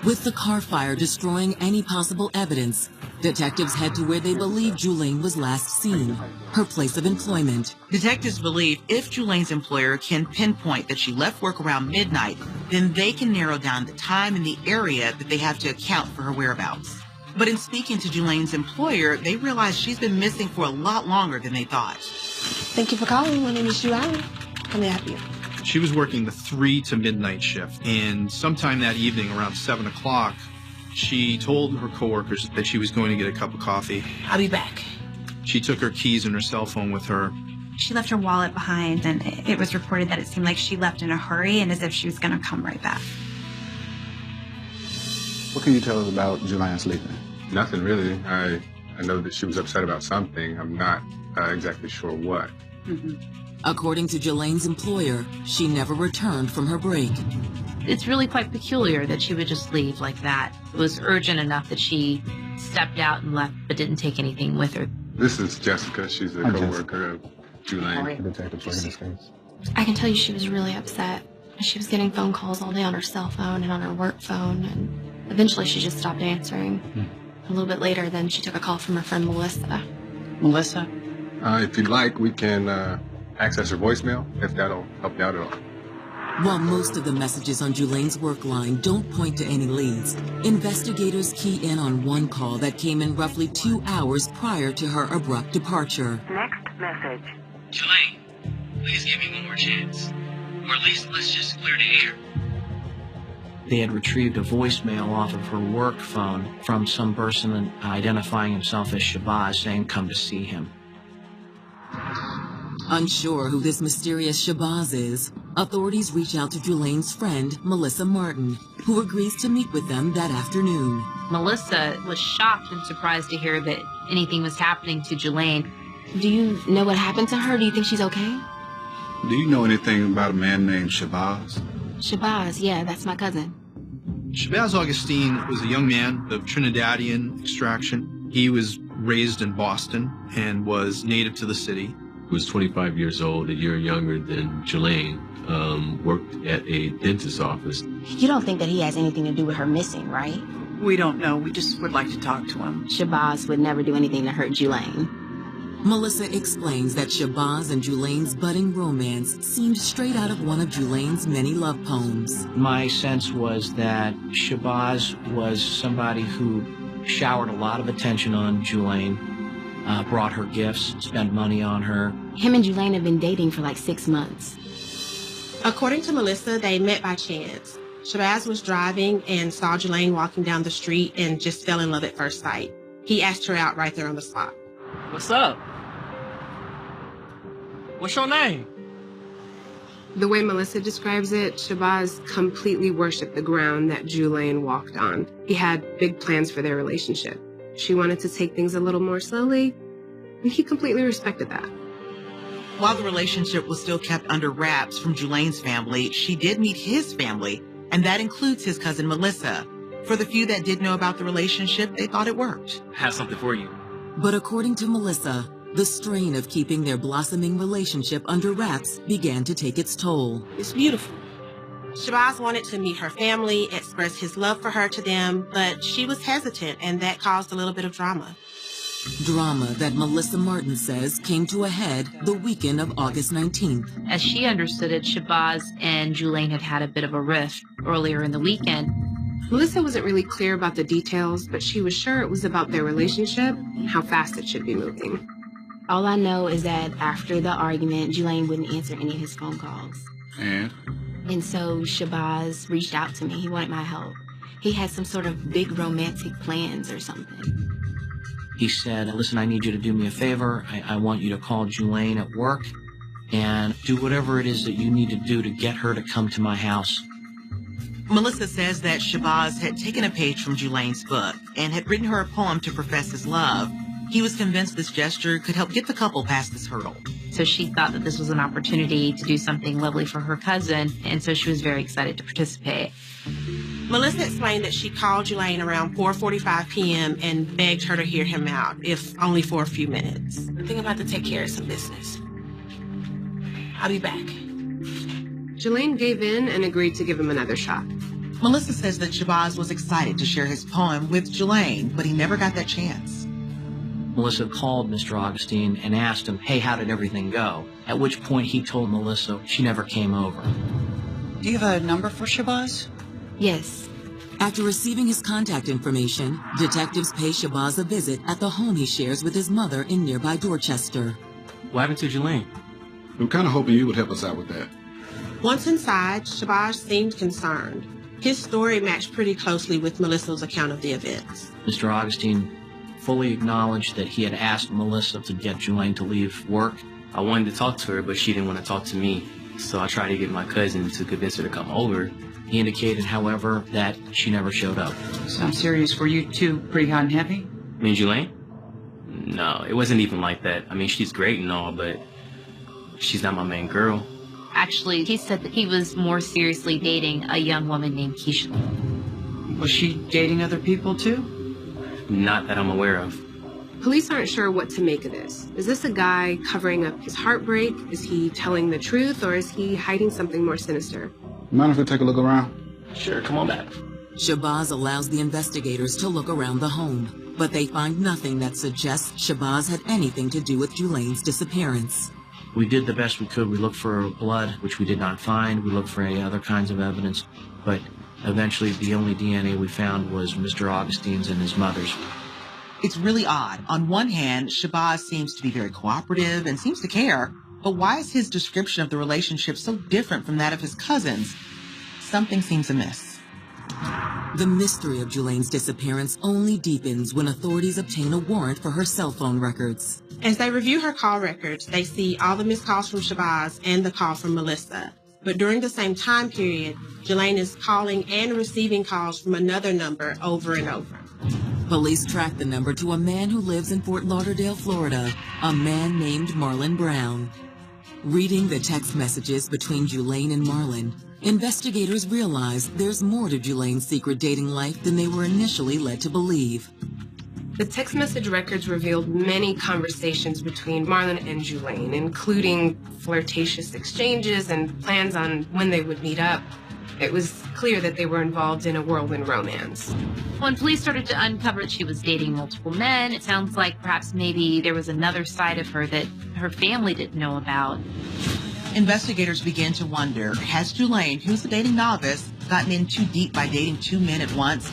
With the car fire destroying any possible evidence, detectives head to where they believe Gh'Lane was last seen, her place of employment.
Detectives believe if Gh'Lane's employer can pinpoint that she left work around midnight, then they can narrow down the time and the area that they have to account for her whereabouts. But in speaking to Gh'Lane's employer, they realize she's been missing for a lot longer than they thought.
Thank you for calling. My name is Gh'Lane. How may I help you?
She was working the 3 to midnight shift, and sometime that evening around 7 o'clock, she told her coworkers that she was going to get a cup of coffee.
I'll be back.
She took her keys and her cell phone with her.
She left her wallet behind, and it was reported that it seemed like she left in a hurry and as if she was going to come right back.
What can you tell us about Julaine sleeping?
Nothing really. I know that she was upset about something. I'm not exactly sure what.
According to Julaine's employer, she never returned from her break.
It's really quite peculiar that she would just leave like that. It was urgent enough that she stepped out and left, but didn't take anything with her.
This is Jessica. She's a coworker of Julaine.
Detectives working this case.
I can tell you she was really upset. She was getting phone calls all day on her cell phone and on her work phone, and eventually she just stopped answering. A little bit later, then she took a call from her friend Melissa.
Melissa?
If you'd like, we can access her voicemail, if that'll help you out at all.
While most of the messages on Julaine's work line don't point to any leads, investigators key in on one call that came in roughly 2 hours prior to her abrupt departure.
Next message.
Julaine, please give me one more chance. Or at least let's just clear the air. They had retrieved a voicemail off of her work phone from some person identifying himself as Shabazz, saying come to see him.
Unsure who this mysterious Shabazz is, authorities reach out to Julaine's friend, Melissa Martin, who agrees to meet with them that afternoon.
Melissa was shocked and surprised to hear that anything was happening to Julaine.
Do you know what happened to her? Do you think she's okay?
Do you know anything about a man named Shabazz?
Shabazz, yeah, that's my cousin.
Shabazz Augustine was a young man of Trinidadian extraction. He was raised in Boston and was native to the city.
He was 25 years old, a year younger than Julaine, worked at a dentist's office.
You don't think that he has anything to do with her missing, right?
We don't know. We just would like to talk to him.
Shabazz would never do anything to hurt Julaine.
Melissa explains that Shabazz and Julaine's budding romance seemed straight out of one of Julaine's many love poems.
My sense was that Shabazz was somebody who showered a lot of attention on Julaine, brought her gifts, spent money on her.
Him and Julaine have been dating for like 6 months.
According to Melissa, they met by chance. Shabazz was driving and saw Julaine walking down the street and just fell in love at first sight. He asked her out right there on the spot.
What's up? What's your name?
The way Melissa describes it, Shabazz completely worshipped the ground that Julaine walked on. He had big plans for their relationship. She wanted to take things a little more slowly, and he completely respected that.
While the relationship was still kept under wraps from Julaine's family, she did meet his family, and that includes his cousin Melissa. For the few that did know about the relationship, they thought it worked.
I have something for you.
But according to Melissa, the strain of keeping their blossoming relationship under wraps began to take its toll.
It's beautiful. Shabazz wanted to meet her family, express his love for her to them, but she was hesitant, and that caused a little bit of drama.
Drama that Melissa Martin says came to a head the weekend of August 19th.
As she understood it, Shabazz and Julaine had had a bit of a rift earlier in the weekend.
Melissa wasn't really clear about the details, but she was sure it was about their relationship and how fast it should be moving.
All I know is that after the argument, Julaine wouldn't answer any of his phone calls. And so Shabazz reached out to me. He wanted my help. He had some sort of big romantic plans or something.
He said, listen, I need you to do me a favor. I want you to call Julaine at work and do whatever it is that you need to do to get her to come to my house.
Melissa says that Shabazz had taken a page from Julaine's book and had written her a poem to profess his love. He was convinced this gesture could help get the couple past this hurdle.
So she thought that this was an opportunity to do something lovely for her cousin, and so she was very excited to participate.
Melissa explained that she called Julaine around 4:45 p.m. and begged her to hear him out, if only for a few minutes. I think I'm about to take care of some business. I'll be back. Julaine gave in and agreed to give him another shot.
Melissa says that Shabazz was excited to share his poem with Julaine, but he never got that chance.
Melissa called Mr. Augustine and asked him, hey, how did everything go? At which point he told Melissa she never came over.
Do you have a number for Shabazz?
Yes.
After receiving his contact information, detectives pay Shabazz a visit at the home he shares with his mother in nearby Dorchester.
What happened to Julaine?
I'm kind of hoping you would help us out with that.
Once inside, Shabazz seemed concerned. His story matched pretty closely with Melissa's account of the events.
Mr. Augustine fully acknowledged that he had asked Melissa to get Julaine to leave work.
I wanted to talk to her, but she didn't want to talk to me. So I tried to get my cousin to convince her to come over.
He indicated, however, that she never showed up.
So I'm serious, were you two pretty hot and heavy?
Me and Julaine? No, it wasn't even like that. I mean, she's great and all, but she's not my main girl.
Actually, he said that he was more seriously dating a young woman named 𝐄𝐏𝐿.
Was she dating other people too?
Not that I'm aware of.
Police aren't sure what to make of this. Is this a guy covering up his heartbreak? Is he telling the truth, or is he hiding something more sinister?
Mind if we take a look around?
Sure, come on back.
Shabazz allows the investigators to look around the home, but they find nothing that suggests Shabazz had anything to do with Julaine's disappearance.
We did the best we could. We looked for blood, which we did not find. We looked for any other kinds of evidence, but eventually the only DNA we found was Mr. Augustine's and his mother's.
It's really odd. On one hand, Shabazz seems to be very cooperative and seems to care, but why is his description of the relationship so different from that of his cousins? Something seems amiss.
The mystery of Julaine's disappearance only deepens when authorities obtain a warrant for her cell phone records.
As they review her call records, they see all the missed calls from Shabazz and the call from Melissa. But during the same time period, Julaine is calling and receiving calls from another number over and over.
Police track the number to a man who lives in Fort Lauderdale, Florida, a man named Marlon Brown. Reading the text messages between Julaine and Marlon, investigators realize there's more to Julaine's secret dating life than they were initially led to believe.
The text message records revealed many conversations between Marlon and Julaine, including flirtatious exchanges and plans on when they would meet up. It was clear that they were involved in a whirlwind romance.
When police started to uncover that she was dating multiple men, it sounds like perhaps maybe there was another side of her that her family didn't know about.
Investigators begin to wonder, has Julaine, who's a dating novice, gotten in too deep by dating two men at once?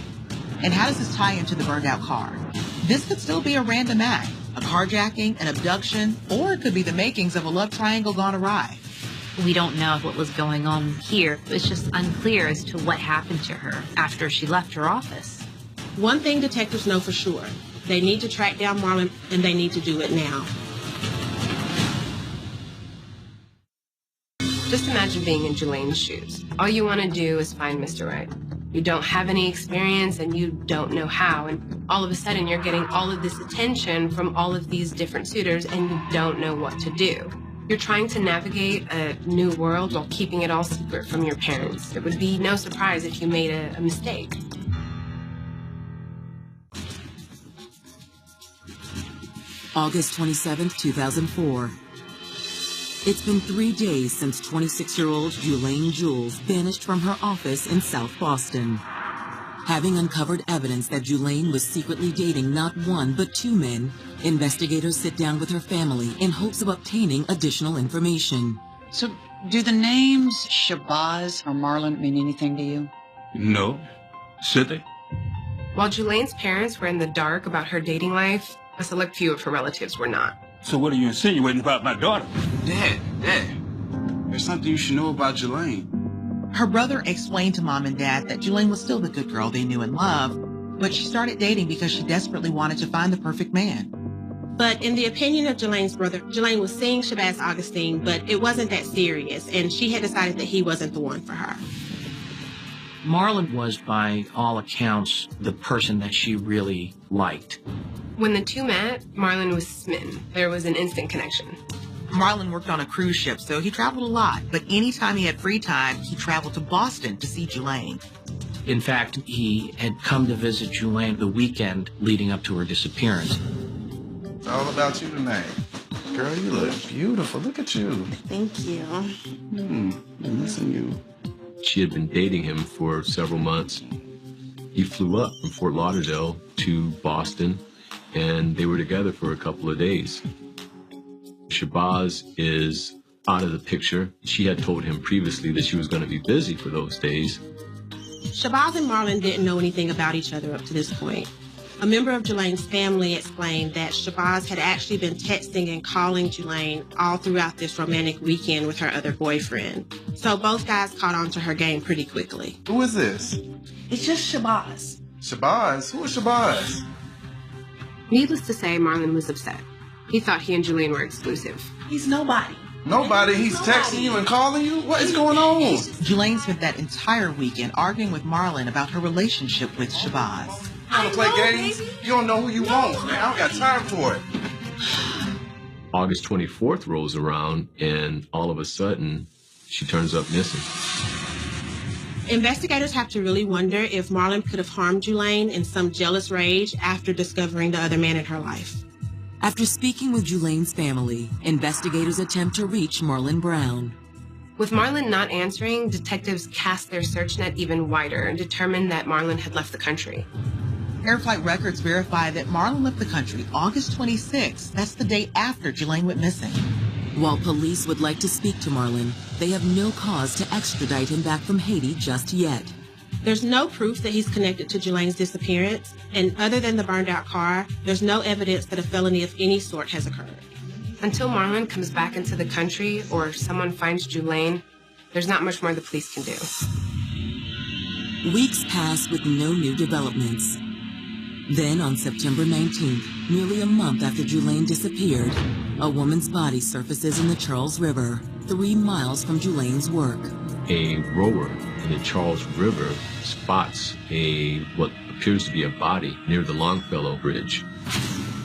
And how does this tie into the burned out car? This could still be a random act, a carjacking, an abduction, or it could be the makings of a love triangle gone awry.
We don't know what was going on here. It's just unclear as to what happened to her after she left her office.
One thing detectives know for sure, they need to track down Marlon, and they need to do it now.
Just imagine being in Julaine's shoes. All you want to do is find Mr. Right. You don't have any experience and you don't know how, and all of a sudden you're getting all of this attention from all of these different suitors and you don't know what to do. You're trying to navigate a new world while keeping it all secret from your parents. It would be no surprise if you made a mistake.
August 27th, 2004. It's been 3 days since 26-year-old Julaine Jules vanished from her office in South Boston. Having uncovered evidence that Julaine was secretly dating not one but two men, investigators sit down with her family in hopes of obtaining additional information.
So, do the names Shabazz or Marlon mean anything to you?
No. Should they?
While Julaine's parents were in the dark about her dating life, a select few of her relatives were not.
So what are you insinuating about my daughter?
Dad, there's something you should know about Julaine.
Her brother explained to Mom and Dad that Julaine was still the good girl they knew and loved, but she started dating because she desperately wanted to find the perfect man.
But in the opinion of Julaine's brother, Julaine was seeing Shabazz Augustine, but it wasn't that serious, and she had decided that he wasn't the one for her.
Marlon was, by all accounts, the person that she really liked.
When the two met, Marlon was smitten. There was an instant connection.
Marlon worked on a cruise ship, so he traveled a lot, but anytime he had free time, he traveled to Boston to see Julaine.
In fact, he had come to visit Julaine the weekend leading up to her disappearance.
It's all about you tonight. Girl, you look beautiful. Look at you.
Thank you.
I'm missing you.
She had been dating him for several months. He flew up from Fort Lauderdale to Boston, and they were together for a couple of days. Shabazz is out of the picture. She had told him previously that she was going to be busy for those days.
Shabazz and Marlon didn't know anything about each other up to this point. A member of Julaine's family explained that Shabazz had actually been texting and calling Julaine all throughout this romantic weekend with her other boyfriend. So both guys caught on to her game pretty quickly.
Who is this?
It's just Shabazz.
Shabazz? Who is Shabazz?
Needless to say, Marlon was upset. He thought he and Julaine were exclusive.
He's nobody.
Nobody. He's texting you and calling you? What is going on?
Julaine spent that entire weekend arguing with Marlon about her relationship with Shabazz.
You want to play games? You don't know who you want, man. I don't got time for it.
August 24th rolls around, and all of a sudden, she turns up missing.
Investigators have to really wonder if Marlon could have harmed Julaine in some jealous rage after discovering the other man in her life.
After speaking with Julaine's family, investigators attempt to reach Marlon Brown.
With Marlon not answering, detectives cast their search net even wider and determined that Marlon had left the country.
Air flight records verify that Marlon left the country August 26th. That's the day after Julaine went missing.
While police would like to speak to Marlon, they have no cause to extradite him back from Haiti just yet.
There's no proof that he's connected to Julaine's disappearance, and other than the burned out car, there's no evidence that a felony of any sort has occurred.
Until Marlon comes back into the country or someone finds Julaine, there's not much more the police can do.
Weeks pass with no new developments. Then on September 19th, nearly a month after Julaine disappeared, a woman's body surfaces in the Charles River, 3 miles from Julaine's work.
A rower in the Charles River spots what appears to be a body near the Longfellow Bridge.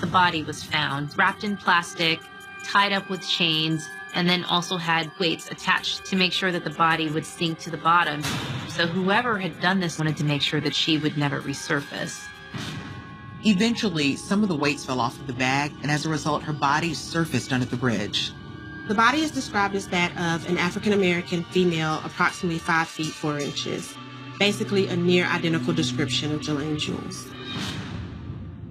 The body was found wrapped in plastic, tied up with chains, and then also had weights attached to make sure that the body would sink to the bottom. So whoever had done this wanted to make sure that she would never resurface.
Eventually, some of the weights fell off of the bag, and as a result, her body surfaced under the bridge.
The body is described as that of an African-American female, approximately 5 feet 4 inches. Basically a near identical description of Julaine Jules.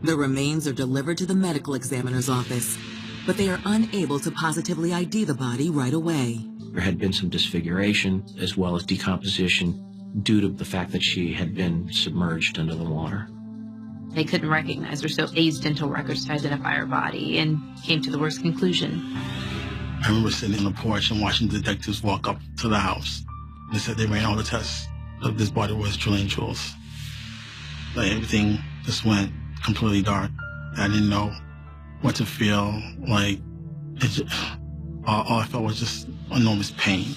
The remains are delivered to the medical examiner's office, but they are unable to positively ID the body right away.
There had been some disfiguration as well as decomposition due to the fact that she had been submerged under the water.
They couldn't recognize her, so they used dental records to identify her body and came to the worst conclusion.
I remember sitting on the porch and watching detectives walk up to the house. They said they ran all the tests of this body was Julaine Jules. Like everything just went completely dark. I didn't know what to feel. Like all I felt was just enormous pain.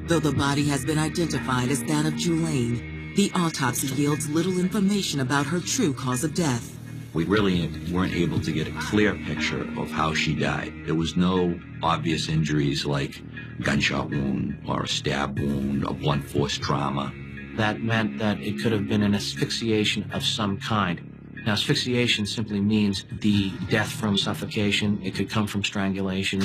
Though the body has been identified as that of Julaine, the autopsy yields little information about her true cause of death.
We really weren't able to get a clear picture of how she died. There was no obvious injuries like a gunshot wound or a stab wound or blunt force trauma.
That meant that it could have been an asphyxiation of some kind. Now, asphyxiation simply means the death from suffocation. It could come from strangulation.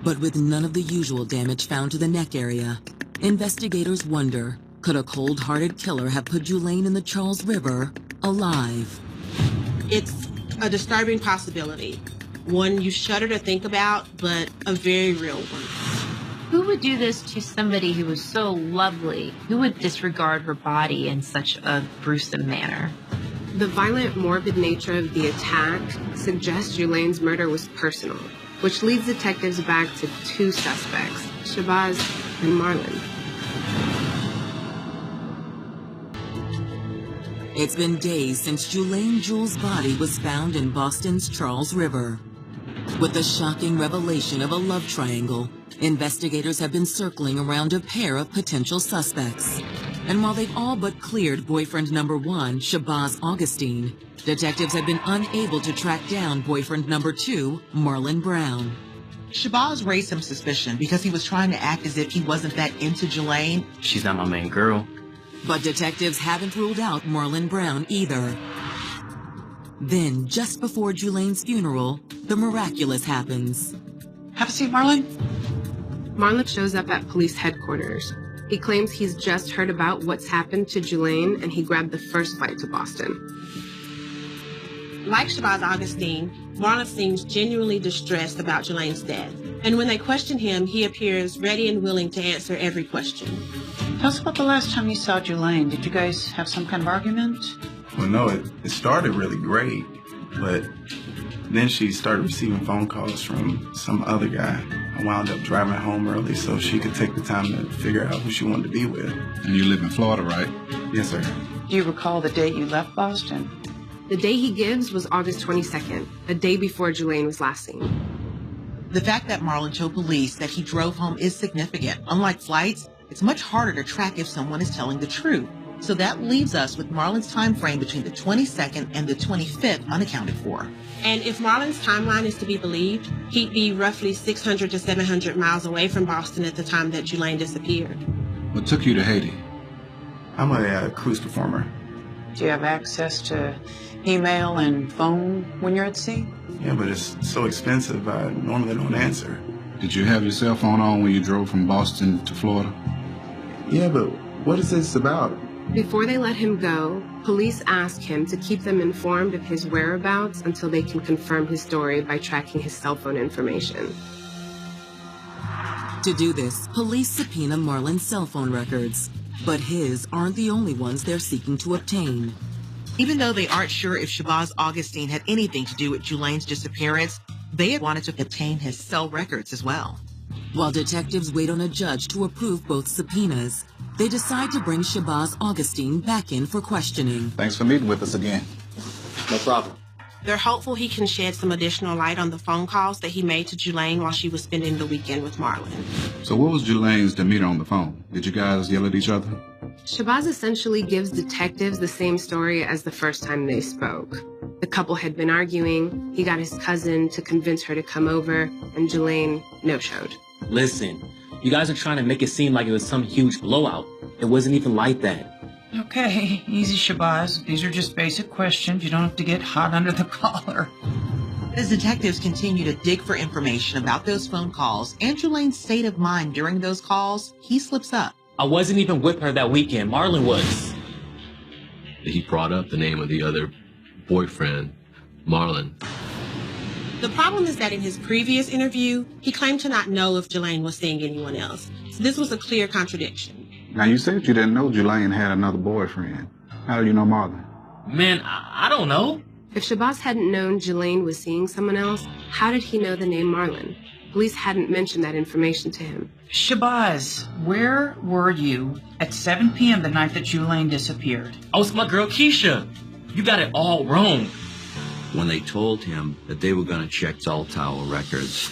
But with none of the usual damage found to the neck area, investigators wonder, could a cold-hearted killer have put Julaine in the Charles River alive?
It's a disturbing possibility. One you shudder to think about, but a very real one.
Who would do this to somebody who was so lovely? Who would disregard her body in such a gruesome manner?
The violent, morbid nature of the attack suggests Julaine's murder was personal, which leads detectives back to 2 suspects, Shabazz and Marlon.
It's been days since Julaine Jules' body was found in Boston's Charles River. With the shocking revelation of a love triangle, investigators have been circling around a pair of potential suspects. And while they've all but cleared boyfriend number 1, Shabazz Augustine, detectives have been unable to track down boyfriend number 2, Marlon Brown.
Shabazz raised some suspicion because he was trying to act as if he wasn't that into Julaine.
She's not my main girl.
But detectives haven't ruled out Marlon Brown either. Then, just before Julaine's funeral, the miraculous happens.
Have a seat, Marlon.
Marlon shows up at police headquarters. He claims he's just heard about what's happened to Julaine and he grabbed the first flight to Boston.
Like Shabazz Augustine, Marlon seems genuinely distressed about Julaine's death. And when they question him, he appears ready and willing to answer every question.
Tell us about the last time you saw Julaine. Did you guys have some kind of argument?
Well, no, it started really great, but then she started receiving phone calls from some other guy. I wound up driving home early so she could take the time to figure out who she wanted to be with.
And you live in Florida, right?
Yes, sir.
Do you recall the date you left Boston?
The day he gives was August 22nd, a day before Julaine was last seen.
The fact that Marlon told police that he drove home is significant. Unlike flights, it's much harder to track if someone is telling the truth. So that leaves us with Marlon's time frame between the 22nd and the 25th unaccounted for.
And if Marlon's timeline is to be believed, he'd be roughly 600 to 700 miles away from Boston at the time that Julaine disappeared.
What took you to Haiti?
I'm a cruise performer.
Do you have access to email and phone when you're at sea?
Yeah, but it's so expensive, I normally don't answer.
Did you have your cell phone on when you drove from Boston to Florida?
Yeah, but what is this about?
Before they let him go, police ask him to keep them informed of his whereabouts until they can confirm his story by tracking his cell phone information.
To do this, police subpoena Marlon's cell phone records, but his aren't the only ones they're seeking to obtain.
Even though they aren't sure if Shabazz Augustine had anything to do with Julaine's disappearance, they had wanted to obtain his cell records as well.
While detectives wait on a judge to approve both subpoenas, they decide to bring Shabazz Augustine back in for questioning.
Thanks for meeting with us again.
No problem.
They're hopeful he can shed some additional light on the phone calls that he made to Julaine while she was spending the weekend with Marlon.
So what was Julaine's demeanor on the phone? Did you guys yell at each other?
Shabazz essentially gives detectives the same story as the first time they spoke. The couple had been arguing, he got his cousin to convince her to come over, and Julaine no-showed.
Listen, you guys are trying to make it seem like it was some huge blowout. It wasn't even like that.
Okay, easy, Shabazz. These are just basic questions. You don't have to get hot under the collar.
As detectives continue to dig for information about those phone calls and Julaine's state of mind during those calls, he slips up.
I wasn't even with her that weekend. Marlon was.
He brought up the name of the other boyfriend, Marlon.
The problem is that in his previous interview, he claimed to not know if Julaine was seeing anyone else. So this was a clear contradiction.
Now, you said you didn't know Julaine had another boyfriend. How do you know Marlon?
Man, I don't know.
If Shabazz hadn't known Julaine was seeing someone else, how did he know the name Marlon? Police hadn't mentioned that information to him.
Shabazz, where were you at 7 p.m. the night that Julaine disappeared?
I was with my girl Keisha. You got it all wrong.
When they told him that they were going to check cell tower records,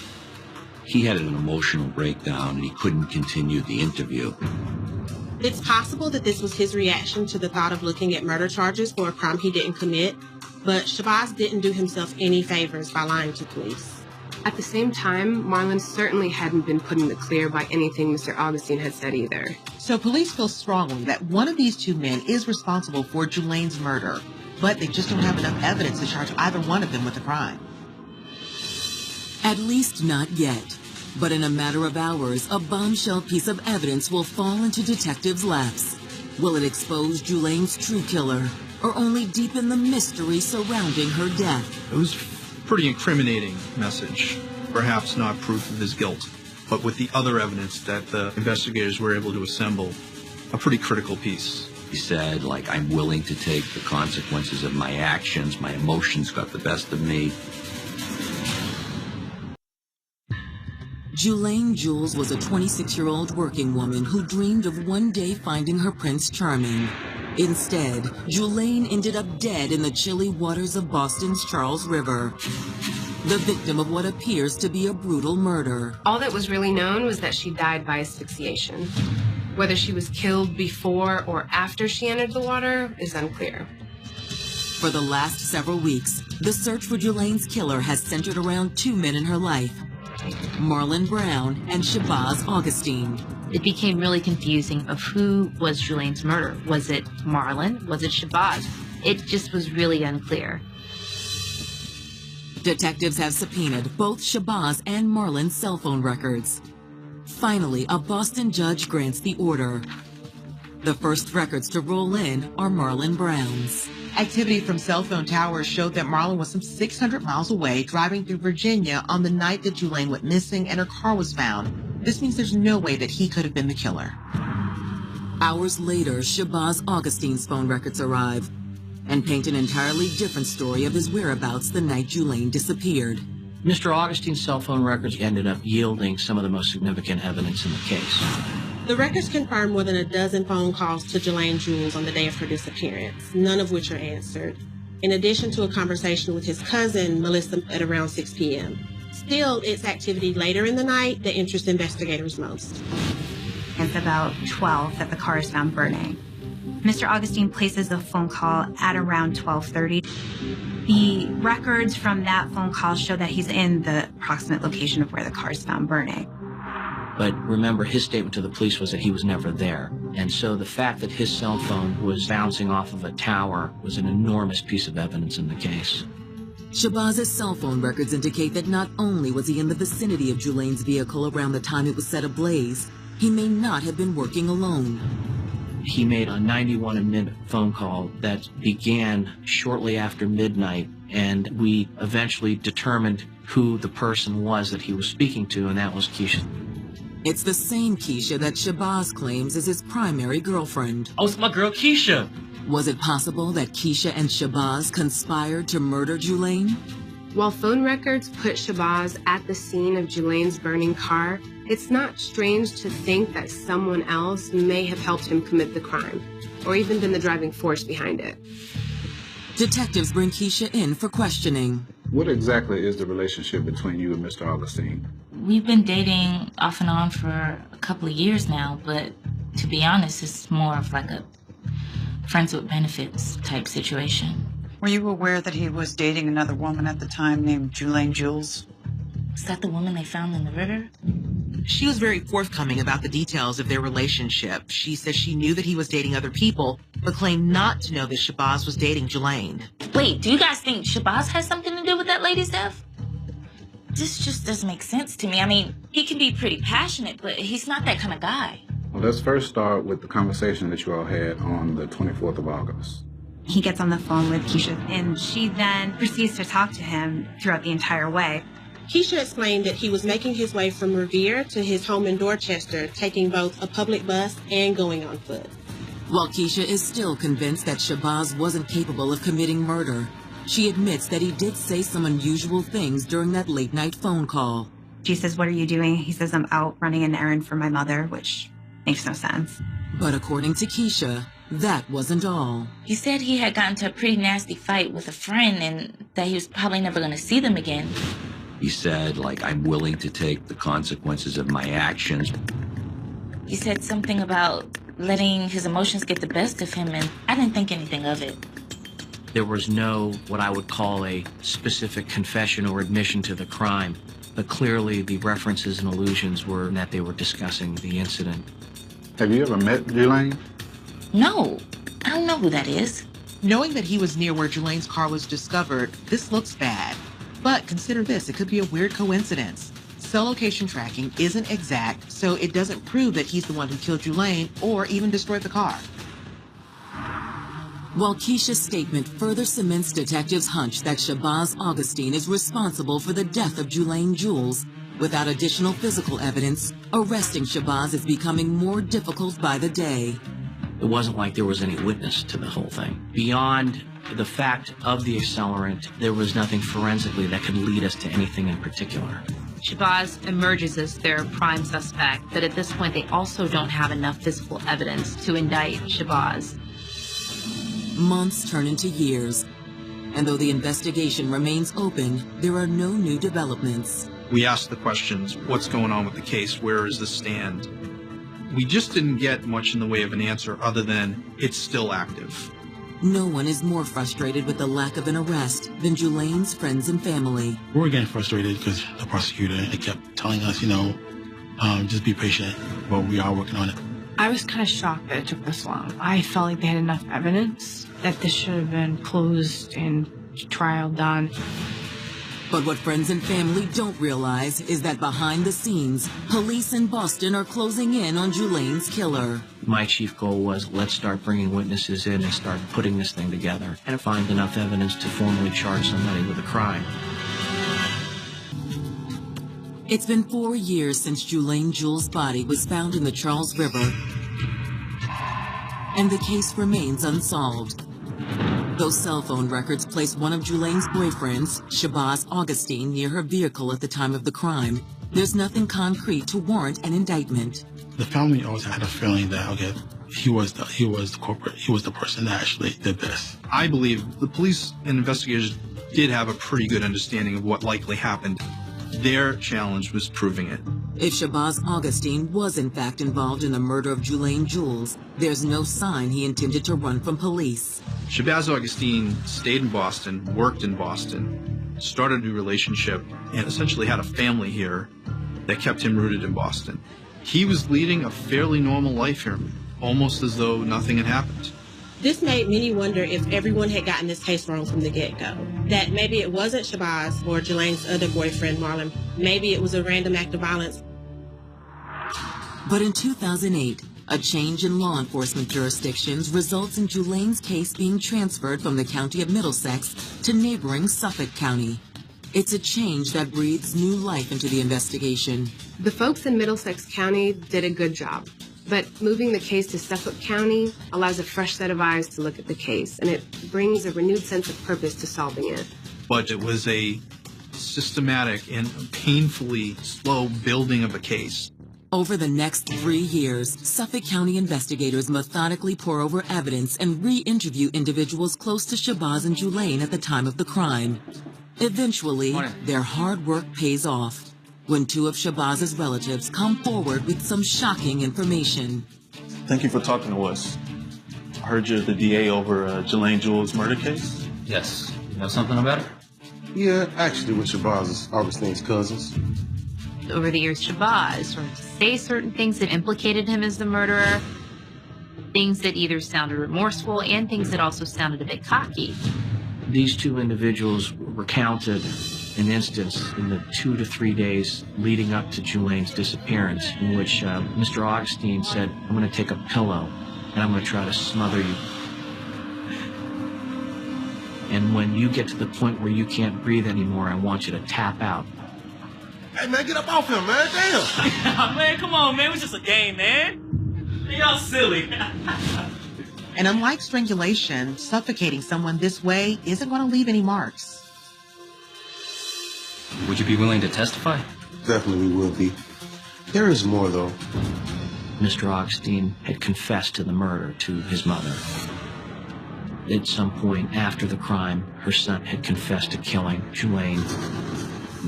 he had an emotional breakdown and he couldn't continue the interview.
It's possible that this was his reaction to the thought of looking at murder charges for a crime he didn't commit, but Shabazz didn't do himself any favors by lying to police.
At the same time, Marlon certainly hadn't been put in the clear by anything Mr. Augustine had said either.
So police feel strongly that one of these two men is responsible for Julaine's murder, but they just don't have enough evidence to charge either one of them with the crime.
At least not yet. But in a matter of hours, a bombshell piece of evidence will fall into detectives' laps. Will it expose Julaine's true killer, or only deepen the mystery surrounding her death?
It was a pretty incriminating message. Perhaps not proof of his guilt, but with the other evidence that the investigators were able to assemble, a pretty critical piece.
He said, like, I'm willing to take the consequences of my actions. My emotions got the best of me.
Julaine Jules was a 26-year-old working woman who dreamed of one day finding her Prince Charming. Instead, Julaine ended up dead in the chilly waters of Boston's Charles River, the victim of what appears to be a brutal murder.
All that was really known was that she died by asphyxiation. Whether she was killed before or after she entered the water is unclear.
For the last several weeks, the search for Julaine's killer has centered around two men in her life, Marlon Brown and Shabazz Augustine.
It became really confusing of who was Julaine's murderer. Was it Marlon? Was it Shabazz? It just was really unclear.
Detectives have subpoenaed both Shabazz and Marlon's cell phone records. Finally, a Boston judge grants the order. The first records to roll in are Marlon Brown's.
Activity from cell phone towers showed that Marlon was some 600 miles away driving through Virginia on the night that Julaine went missing and her car was found. This means there's no way that he could have been the killer.
Hours later, Shabazz Augustine's phone records arrive and paint an entirely different story of his whereabouts the night Julaine disappeared.
Mr. Augustine's cell phone records ended up yielding some of the most significant evidence in the case.
The records confirm more than a dozen phone calls to Julaine Jules on the day of her disappearance, none of which are answered, in addition to a conversation with his cousin, Melissa, at around 6 p.m. Still, it's activity later in the night that interests investigators most.
It's about 12 that the car is found burning. Mr. Augustine places a phone call at around 12:30. The records from that phone call show that he's in the approximate location of where the car is found burning.
But remember, his statement to the police was that he was never there. And so the fact that his cell phone was bouncing off of a tower was an enormous piece of evidence in the case.
Shabazz's cell phone records indicate that not only was he in the vicinity of Julane's vehicle around the time it was set ablaze, he may not have been working alone.
He made a 91-minute phone call that began shortly after midnight, and we eventually determined who the person was that he was speaking to, and that was Keisha.
It's the same Keisha that Shabazz claims is his primary girlfriend.
Oh, it's my girl Keisha.
Was it possible that Keisha and Shabazz conspired to murder Julane?
While phone records put Shabazz at the scene of Julane's burning car, it's not strange to think that someone else may have helped him commit the crime, or even been the driving force behind it.
Detectives bring Keisha in for questioning.
What exactly is the relationship between you and Mr. Augustine?
We've been dating off and on for a couple of years now, but to be honest, it's more of like a friends with benefits type situation.
Were you aware that he was dating another woman at the time named Julane Jules?
Is that the woman they found in the river?
She was very forthcoming about the details of their relationship. She says she knew that he was dating other people, but claimed not to know that Shabazz was dating Julane.
Wait, do you guys think Shabazz has something to do with that lady's death? This just doesn't make sense to me. I mean, he can be pretty passionate, but he's not that kind of guy.
Well, let's first start with the conversation that you all had on the 24th of August.
He gets on the phone with Keisha, and she then proceeds to talk to him throughout the entire way.
Keisha explained that he was making his way from Revere to his home in Dorchester, taking both a public bus and going on foot.
While Keisha is still convinced that Shabazz wasn't capable of committing murder, she admits that he did say some unusual things during that late-night phone call.
She says, "What are you doing?" He says, "I'm out running an errand for my mother," which makes no sense.
But according to Keisha, that wasn't all.
He said he had gotten into a pretty nasty fight with a friend and that he was probably never going to see them again.
He said, like, I'm willing to take the consequences of my actions.
He said something about letting his emotions get the best of him, and I didn't think anything of it.
There was no, what I would call, a specific confession or admission to the crime, but clearly the references and allusions were that they were discussing the incident.
Have you ever met Julane?
No, I don't know who that is.
Knowing that he was near where Julane's car was discovered, this looks bad. But consider this, it could be a weird coincidence. Cell location tracking isn't exact, so it doesn't prove that he's the one who killed Julane or even destroyed the car.
While Keisha's statement further cements detectives' hunch that Shabazz Augustine is responsible for the death of Julane Jules, without additional physical evidence, arresting Shabazz is becoming more difficult by the day.
It wasn't like there was any witness to the whole thing. Beyond the fact of the accelerant, there was nothing forensically that could lead us to anything in particular.
Shabazz emerges as their prime suspect, but at this point they also don't have enough physical evidence to indict Shabazz.
Months turn into years, and though the investigation remains open, there are no new developments.
We asked the questions, what's going on with the case? Where does this stand? We just didn't get much in the way of an answer other than it's still active.
No one is more frustrated with the lack of an arrest than Julane's friends and family.
We were getting frustrated because the prosecutor kept telling us, just be patient, but we are working on it.
I was kind of shocked that it took this long. I felt like they had enough evidence that this should have been closed and trial done.
But what friends and family don't realize is that behind the scenes, police in Boston are closing in on Julane's killer.
My chief goal was, let's start bringing witnesses in and start putting this thing together and find enough evidence to formally charge somebody with a crime.
It's been 4 years since Julane Jules' body was found in the Charles River, and the case remains unsolved. Those cell phone records place one of Julane's boyfriends, Shabazz Augustine, near her vehicle at the time of the crime. There's nothing concrete to warrant an indictment.
The family always had a feeling that, okay, he was the culprit. He was the person that actually did this.
I believe the police and investigators did have a pretty good understanding of what likely happened. Their challenge was proving it.
If Shabazz Augustine was in fact involved in the murder of Julaine Jules, there's no sign he intended to run from police.
Shabazz Augustine stayed in Boston, worked in Boston, started a new relationship, and essentially had a family here that kept him rooted in Boston. He was leading a fairly normal life here, almost as though nothing had happened.
This made many wonder if everyone had gotten this case wrong from the get-go. That maybe it wasn't Shabazz or Julaine's other boyfriend, Marlon. Maybe it was a random act of violence.
But in 2008, a change in law enforcement jurisdictions results in Julaine's case being transferred from the county of Middlesex to neighboring Suffolk County. It's a change that breathes new life into the investigation.
The folks in Middlesex County did a good job. But moving the case to Suffolk County allows a fresh set of eyes to look at the case, and it brings a renewed sense of purpose to solving it.
But it was a systematic and painfully slow building of a case.
Over the next 3 years, Suffolk County investigators methodically pore over evidence and re-interview individuals close to Shabazz and Julaine at the time of the crime. Eventually, their hard work pays off when two of Shabazz's relatives come forward with some shocking information.
Thank you for talking to us. I heard you're the DA over Julaine Jules' murder case?
Yes. You know something about it?
Yeah, actually with Shabazz, Augustine's cousins.
Over the years, Shabazz started to say certain things that implicated him as the murderer, things that either sounded remorseful and things that also sounded a bit cocky.
These two individuals recounted an instance in the 2 to 3 days leading up to Julaine's disappearance in which Mr. Augustine said, "I'm going to take a pillow and I'm going to try to smother you. And when you get to the point where you can't breathe anymore, I want you to tap out."
Hey, man, get up off him, man. Damn.
Man, come on, man. It was just a game, man. Y'all silly.
And unlike strangulation, suffocating someone this way isn't going to leave any marks.
Would you be willing to testify?
Definitely we will be. There is more, though.
Mr. Augustine had confessed to the murder to his mother. At some point after the crime, her son had confessed to killing Julaine.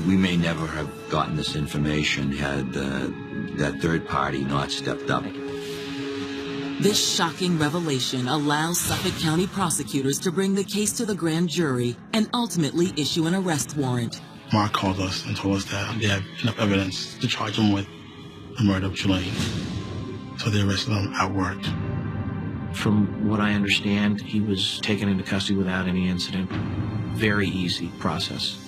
We may never have gotten this information had that third party not stepped up.
This shocking revelation allows Suffolk County prosecutors to bring the case to the grand jury and ultimately issue an arrest warrant.
Mark called us and told us that they have enough evidence to charge him with the murder of Julaine. So they arrested him at work.
From what I understand, he was taken into custody without any incident. Very easy process.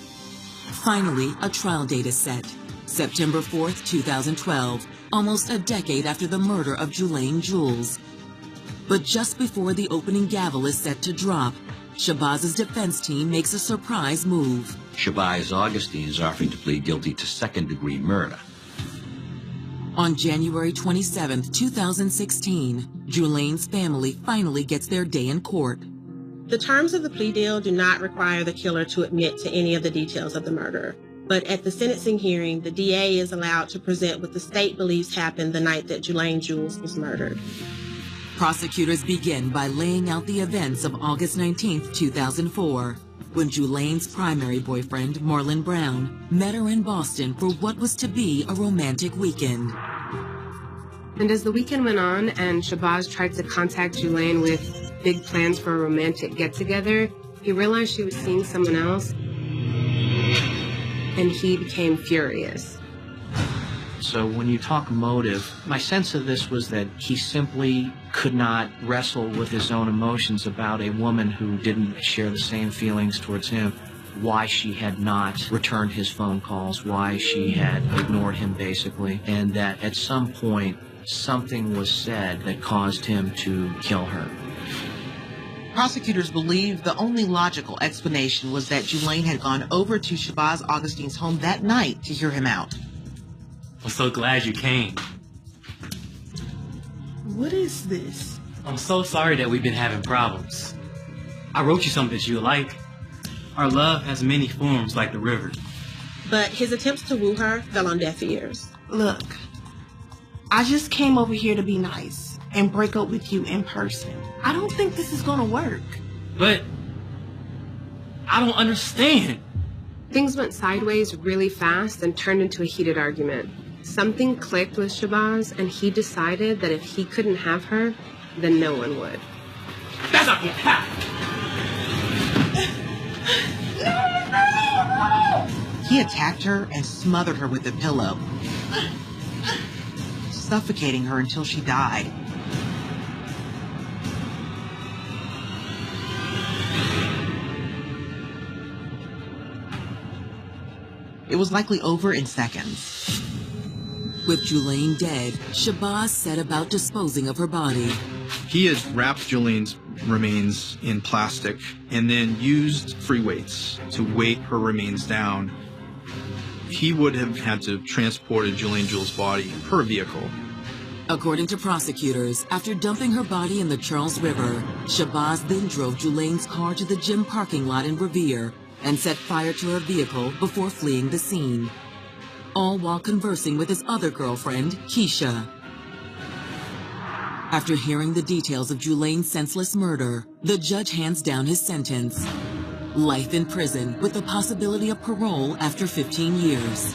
Finally, a trial date is set. September 4th, 2012, almost a decade after the murder of Julaine Jules. But just before the opening gavel is set to drop, Shabazz's defense team makes a surprise move.
Shabazz Augustine is offering to plead guilty to second-degree murder.
On January 27th, 2016, Julaine's family finally gets their day in court.
The terms of the plea deal do not require the killer to admit to any of the details of the murder. But at the sentencing hearing, the DA is allowed to present what the state believes happened the night that Julaine Jules was murdered.
Prosecutors begin by laying out the events of August 19th, 2004, when Julaine's primary boyfriend, Marlon Brown, met her in Boston for what was to be a romantic weekend.
And as the weekend went on and Shabazz tried to contact Julaine with big plans for a romantic get-together, he realized she was seeing someone else, and he became furious.
So when you talk motive, my sense of this was that he simply could not wrestle with his own emotions about a woman who didn't share the same feelings towards him, why she had not returned his phone calls, why she had ignored him basically, and that at some point something was said that caused him to kill her.
Prosecutors believe the only logical explanation was that Julaine had gone over to Shabazz Augustine's home that night to hear him out.
I'm so glad you came.
What is this?
I'm so sorry that we've been having problems. I wrote you something that you like. Our love has many forms like the river.
But his attempts to woo her fell on deaf ears. Look, I just came over here to be nice and break up with you in person. I don't think this is gonna work.
But I don't understand.
Things went sideways really fast and turned into a heated argument. Something clicked with Shabazz, and he decided that if he couldn't have her, then no one would.
That's not gonna happen.
He attacked her and smothered her with a pillow, suffocating her until she died. It was likely over in seconds.
With Julaine dead, Shabazz set about disposing of her body.
He had wrapped Julian's remains in plastic and then used free weights to weight her remains down. He would have had to transport Julaine Jewell's body in her vehicle.
According to prosecutors, after dumping her body in the Charles River, Shabazz then drove Julaine's car to the gym parking lot in Revere and set fire to her vehicle before fleeing the scene, all while conversing with his other girlfriend, Keisha. After hearing the details of Julaine's senseless murder, the judge hands down his sentence: life in prison with the possibility of parole after 15 years.